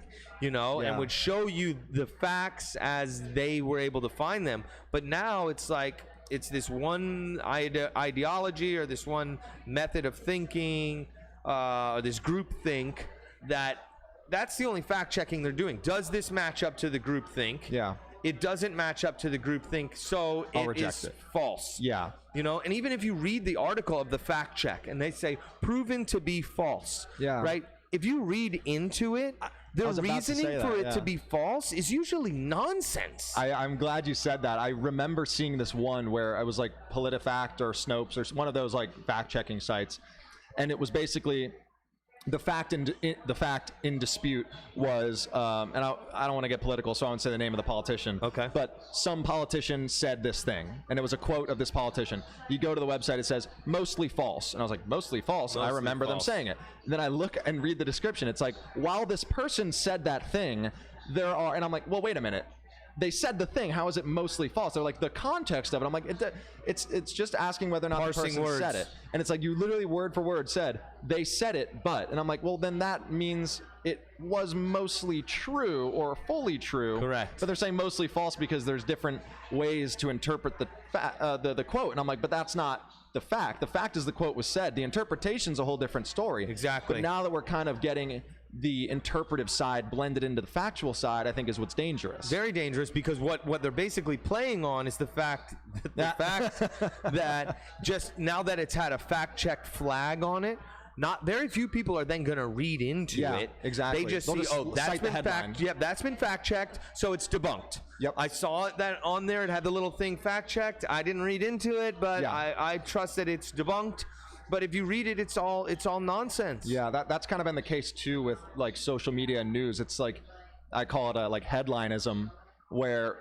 and would show you the facts as they were able to find them. But now it's like it's this one ideology or this one method of thinking, or this group think that's the only fact checking they're doing. Does this match up to the group think? Yeah. It doesn't match up to the group think, so it is false. Yeah. And even if you read the article of the fact check and they say proven to be false, right? If you read into it, the reasoning for it to be false is usually nonsense. I'm glad you said that. I remember seeing this one where I was like PolitiFact or Snopes or one of those like fact checking sites, and it was basically the fact in dispute was, and I don't want to get political, so I won't say the name of the politician. Okay. But some politician said this thing, and it was a quote of this politician. You go to the website, it says mostly false, and I was like, mostly false. And I remember them saying it. And then I look and read the description. It's like, while this person said that thing, and I'm like, well, wait a minute. They said the thing. How is it mostly false? They're like, the context of it. I'm like, it's just asking whether or not the person said it. And it's like, you literally word for word said, they said it, but. And I'm like, well, then that means it was mostly true or fully true. Correct. But they're saying mostly false because there's different ways to interpret the quote. And I'm like, but that's not the fact. The fact is the quote was said. The interpretation's a whole different story. Exactly. But now that we're kind of getting the interpretive side blended into the factual side, I think is what's dangerous. Very dangerous, because what they're basically playing on is the fact that just now that it's had a fact check flag on it, not very few people are then going to read into it. Exactly. They just see, that's been fact checked, so it's debunked. Yep. I saw that on there. It had the little thing fact checked. I didn't read into it, but I trust that it's debunked. But if you read it, it's all nonsense. Yeah, that's kind of been the case too with like social media and news. It's like, I call it like headlineism, where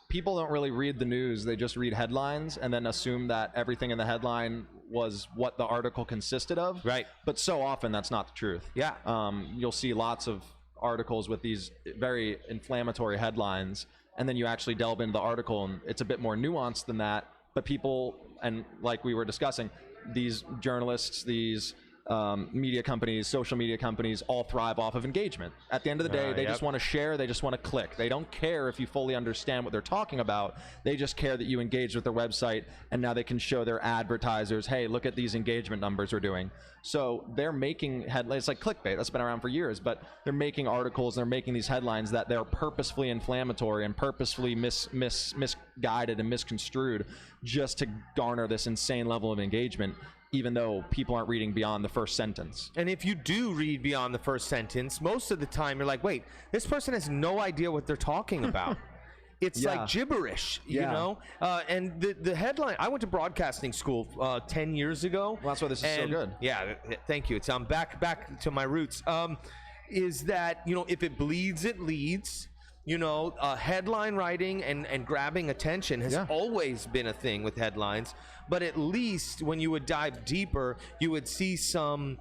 people don't really read the news. They just read headlines and then assume that everything in the headline was what the article consisted of. Right. But so often that's not the truth. Yeah. You'll see lots of articles with these very inflammatory headlines, and then you actually delve into the article and it's a bit more nuanced than that. But people, and like we were discussing, these journalists, these media companies, social media companies all thrive off of engagement. At the end of the day, they just want to share, they just want to click. They don't care if you fully understand what they're talking about. They just care that you engage with their website, and now they can show their advertisers, hey, look at these engagement numbers we're doing. So they're making headlines like clickbait. That's been around for years, but they're making articles, they're making these headlines that they're purposefully inflammatory and purposefully misguided and misconstrued just to garner this insane level of engagement, even though people aren't reading beyond the first sentence. And if you do read beyond the first sentence, most of the time you're like, wait, this person has no idea what they're talking about. It's like gibberish, you know? And the headline, I went to broadcasting school 10 years ago. Well, that's why this is so good. Yeah, thank you. I'm back to my roots. Is that, you know, if it bleeds, it leads. You know, headline writing and grabbing attention has always been a thing with headlines. But at least when you would dive deeper, you would see some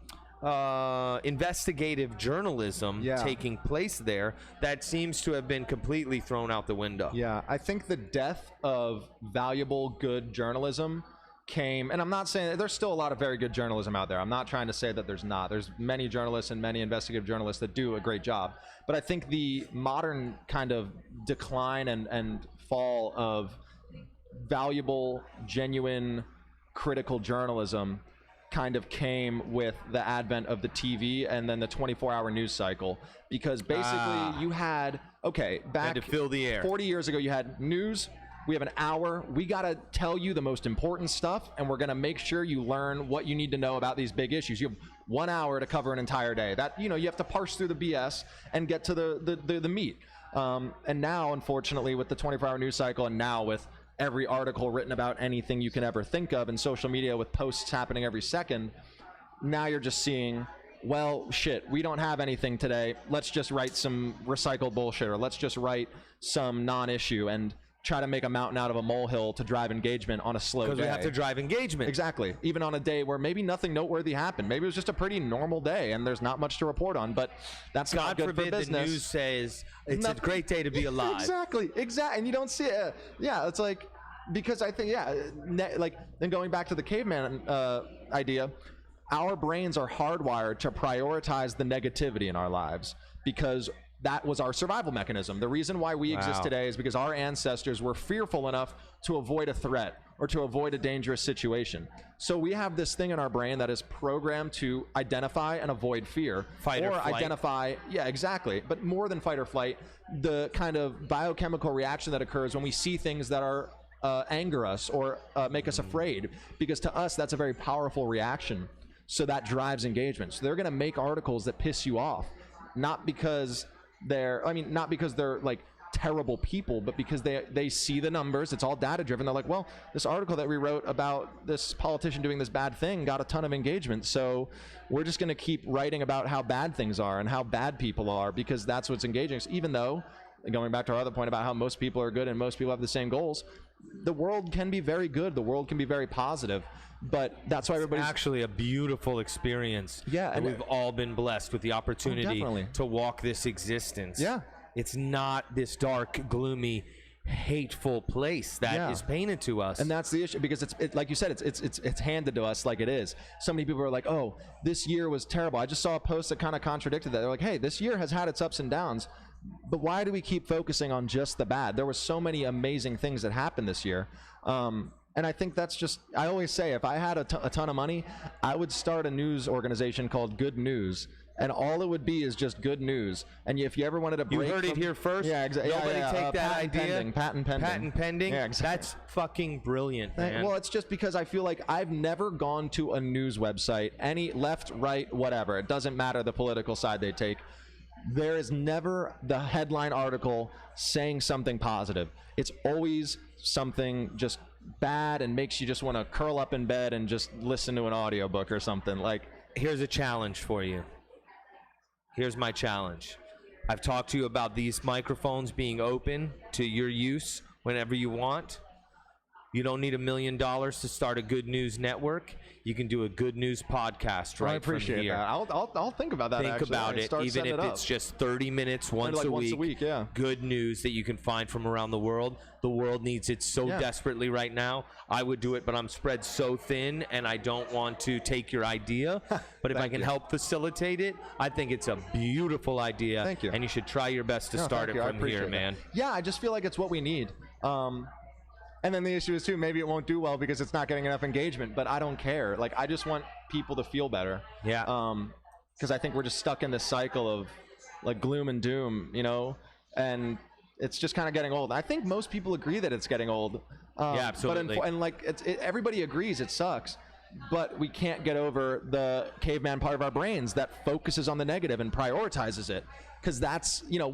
investigative journalism taking place there that seems to have been completely thrown out the window. Yeah, I think the death of valuable, good journalism came, and I'm not saying that there's still a lot of very good journalism out there. I'm not trying to say that there's not. There's many journalists and many investigative journalists that do a great job. But I think the modern kind of decline and fall of valuable, genuine, critical journalism kind of came with the advent of the TV and then the 24-hour news cycle, because basically you had, back to fill the air 40 years ago, you had news. We have an hour. We got to tell you the most important stuff, and we're going to make sure you learn what you need to know about these big issues. You have 1 hour to cover an entire day. That, you know, you have to parse through the BS and get to the meat. And now, unfortunately, with the 24-hour news cycle, and now with every article written about anything you can ever think of in social media with posts happening every second, now you're just seeing, well, shit, we don't have anything today. Let's just write some recycled bullshit, or let's just write some non-issue and try to make a mountain out of a molehill to drive engagement on a slow day. Because we have to drive engagement. Exactly. Even on a day where maybe nothing noteworthy happened. Maybe it was just a pretty normal day and there's not much to report on, but that's not good for business. The news says it's a great day to be alive. Exactly. And you don't see it. Yeah, it's like, because I think, like, then going back to the caveman idea, our brains are hardwired to prioritize the negativity in our lives because that was our survival mechanism. The reason why we exist today is because our ancestors were fearful enough to avoid a threat or to avoid a dangerous situation. So we have this thing in our brain that is programmed to identify and avoid fear. Fight or flight. Identify, exactly. But more than fight or flight, the kind of biochemical reaction that occurs when we see things that are anger us or make us afraid, because to us that's a very powerful reaction. So that drives engagement. So they're going to make articles that piss you off, not because they're like terrible people, but because they see the numbers. It's all data driven. They're like, well, this article that we wrote about this politician doing this bad thing got a ton of engagement, so we're just going to keep writing about how bad things are and how bad people are, because that's what's engaging. So even though, going back to our other point about how most people are good and most people have the same goals, the world can be very good, the world can be very positive, but that's why everybody's actually a beautiful experience. And we've all been blessed with the opportunity to walk this existence. It's not this dark, gloomy, hateful place that is painted to us. And that's the issue, because it's like you said, it's handed to us like it is. So many people are like, oh, this year was terrible. I just saw a post that kind of contradicted that. They're like, hey, this year has had its ups and downs, but why do we keep focusing on just the bad? There were so many amazing things that happened this year. And I think that's just, I always say, if I had a ton of money, I would start a news organization called Good News. And all it would be is just good news. And if you ever wanted to break, you heard it here first. Yeah, exactly. Nobody take that idea. Patent pending. Yeah, exactly. That's fucking brilliant, man. Well, it's just because I feel like I've never gone to a news website, any left, right, whatever. It doesn't matter the political side they take. There is never the headline article saying something positive. It's always something just bad and makes you just want to curl up in bed and just listen to an audiobook or something. Like, here's a challenge for you. Here's my challenge. I've talked to you about these microphones being open to your use whenever you want. You don't need $1 million to start a good news network. You can do a good news podcast right I appreciate from here. that. I'll think about that. Think actually. about it, even if it's just 30 minutes once a week. Yeah. Good news that you can find from around the world. The world needs it so desperately right now. I would do it, but I'm spread so thin, and I don't want to take your idea. But if I can help facilitate it, I think it's a beautiful idea. Thank you. And you should try your best to start it from here, man. Yeah, I just feel like it's what we need. And then the issue is, too, maybe it won't do well because it's not getting enough engagement, but I don't care. Like, I just want people to feel better. Yeah. Because I think we're just stuck in this cycle of, like, gloom and doom, you know? And it's just kind of getting old. I think most people agree that it's getting old. Yeah, absolutely. But everybody agrees it sucks. But we can't get over the caveman part of our brains that focuses on the negative and prioritizes it. Because that's, you know,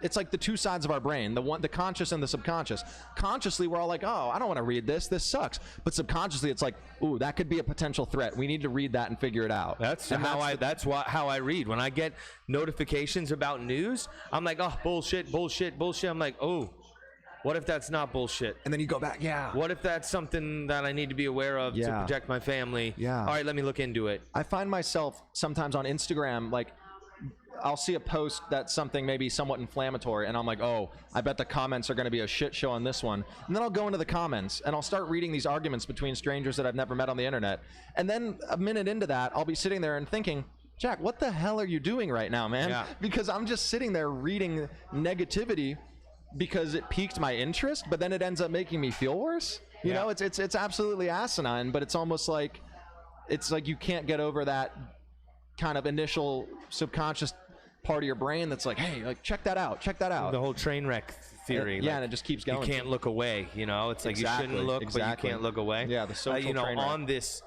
it's like the two sides of our brain, the conscious and the subconscious. Consciously, we're all like, oh, I don't want to read this sucks. But subconsciously, it's like, ooh, that could be a potential threat. We need to read that and figure it out. That's how I read. When I get notifications about news, I'm like, oh, bullshit. I'm like, oh, what if that's not bullshit? And then you go back, What if that's something that I need to be aware of to protect my family? All right, let me look into it. I find myself sometimes on Instagram, like, I'll see a post that's something maybe somewhat inflammatory, and I'm like, oh, I bet the comments are going to be a shit show on this one. And then I'll go into the comments, and I'll start reading these arguments between strangers that I've never met on the internet. And then a minute into that, I'll be sitting there and thinking, Jack, what the hell are you doing right now, man? Yeah. Because I'm just sitting there reading negativity because it piqued my interest, but then it ends up making me feel worse. You know, it's absolutely asinine, but it's almost like you can't get over that kind of initial subconscious part of your brain that's like, hey, like, check that out. The whole train wreck theory. And it just keeps going. You can't look away, you know? It's like you shouldn't look, but you can't look away. Yeah, the social you know, train wreck. on this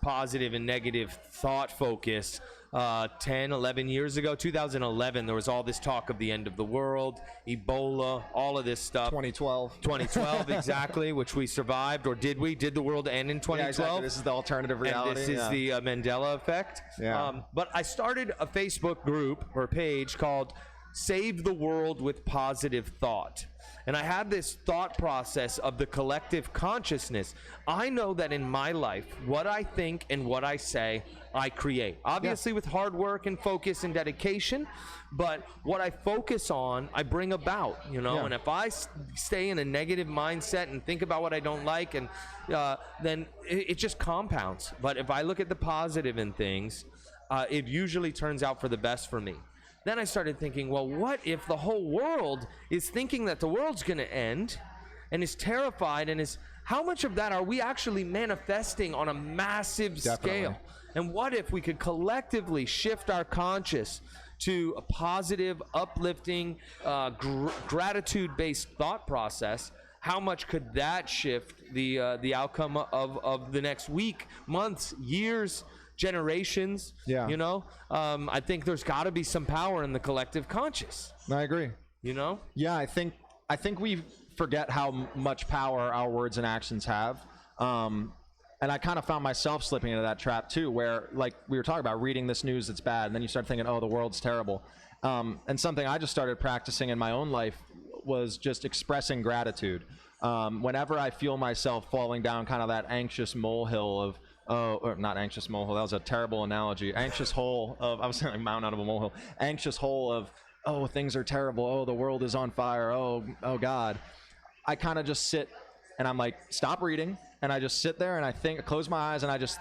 positive and negative thought focus, 10, 11 years ago, 2011, there was all this talk of the end of the world, Ebola, all of this stuff. 2012, exactly, which we survived, or did we? Did the world end in 2012? Yeah, exactly. This is the alternative reality. And this is the Mandela effect. Yeah. But I started a Facebook group or page called Save the World with Positive Thought. And I had this thought process of the collective consciousness. I know that in my life, what I think and what I say, I create. Obviously with hard work and focus and dedication, but what I focus on, I bring about, you know? And if I stay in a negative mindset and think about what I don't like, and then it just compounds. But if I look at the positive in things, it usually turns out for the best for me. Then I started thinking, well, what if the whole world is thinking that the world's going to end and is terrified, and how much of that are we actually manifesting on a massive scale? And what if we could collectively shift our conscious to a positive, uplifting, gratitude-based thought process? How much could that shift the outcome of the next week, months, years, generations? You know, I think there's got to be some power in the collective conscious. I agree. You know? Yeah, I think we forget how much power our words and actions have. And I kind of found myself slipping into that trap too, where, like we were talking about, reading this news that's bad, and then you start thinking, oh, the world's terrible. And something I just started practicing in my own life was just expressing gratitude. Whenever I feel myself falling down kind of that anxious molehill of, or not anxious molehill, that was a terrible analogy. Anxious hole of, I was saying like mountain out of a molehill. Anxious hole of, oh, things are terrible. Oh, the world is on fire. Oh God. I kind of just sit and I'm like, stop reading. And I just sit there and I think, close my eyes and I just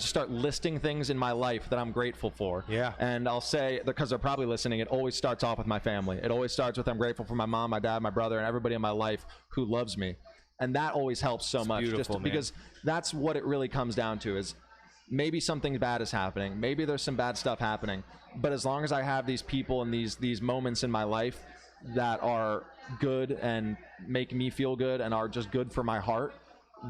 start listing things in my life that I'm grateful for. Yeah. And I'll say, because they're probably listening, it always starts off with my family. It always starts with, I'm grateful for my mom, my dad, my brother, and everybody in my life who loves me. And that always helps so much, just because that's what it really comes down to, is maybe something bad is happening. Maybe there's some bad stuff happening. But as long as I have these people and these moments in my life that are good and make me feel good and are just good for my heart,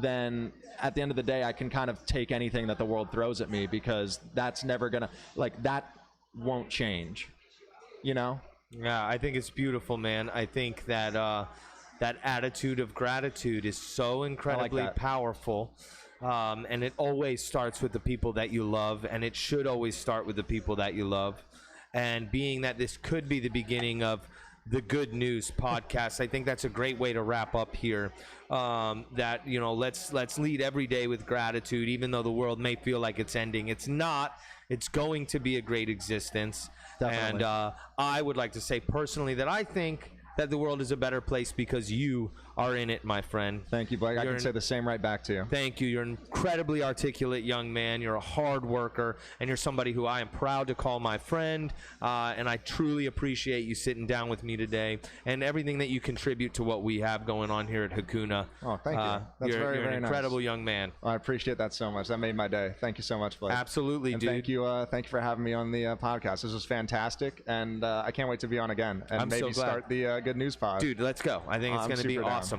then at the end of the day, I can kind of take anything that the world throws at me, because that's never gonna, like, that won't change, you know? Yeah, I think it's beautiful, man. I think that that attitude of gratitude is so incredibly powerful. And it always starts with the people that you love, and it should always start with the people that you love. And being that this could be the beginning of the Good News podcast. I think that's a great way to wrap up here. That, you know, let's lead every day with gratitude, even though the world may feel like it's ending. It's not. It's going to be a great existence. Definitely. And I would like to say personally that I think that the world is a better place because you are in it, my friend. Thank you, Blake. I can say the same right back to you. Thank you. You're an incredibly articulate young man. You're a hard worker, and you're somebody who I am proud to call my friend. And I truly appreciate you sitting down with me today and everything that you contribute to what we have going on here at Hakuna. Oh, thank you. That's you're very an incredible nice. young man. I appreciate that so much. That made my day. Thank you so much, Blake. Absolutely, and dude. Thank you for having me on the podcast. This was fantastic, and I can't wait to be on again and I'm maybe so glad. start the Good News pod. Dude, let's go. I think it's going to be awesome.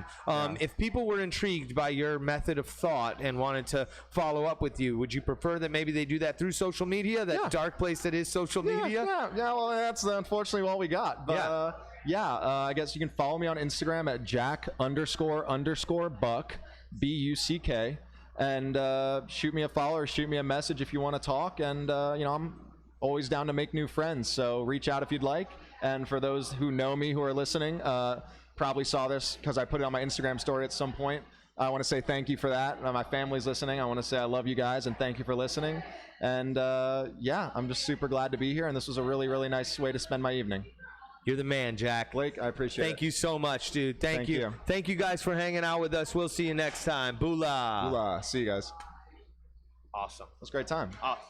If people were intrigued by your method of thought and wanted to follow up with you, would you prefer that maybe they do that through social media, that dark place that is social media? Yeah, well, that's unfortunately all we got. But I guess you can follow me on Instagram at Jack__Buck, BUCK, and shoot me a follow or shoot me a message if you want to talk. And, you know, I'm always down to make new friends, so reach out if you'd like. And for those who know me who are listening, probably saw this because I put it on my Instagram story at some point. I want to say thank you for that. My family's listening. I want to say I love you guys and thank you for listening. And I'm just super glad to be here. And this was a really, really nice way to spend my evening. You're the man, Jack. Blake, I appreciate it. Thank you so much, dude. Thank you. Thank you guys for hanging out with us. We'll see you next time. Boolah. Boolah. See you guys. Awesome. It was a great time. Awesome.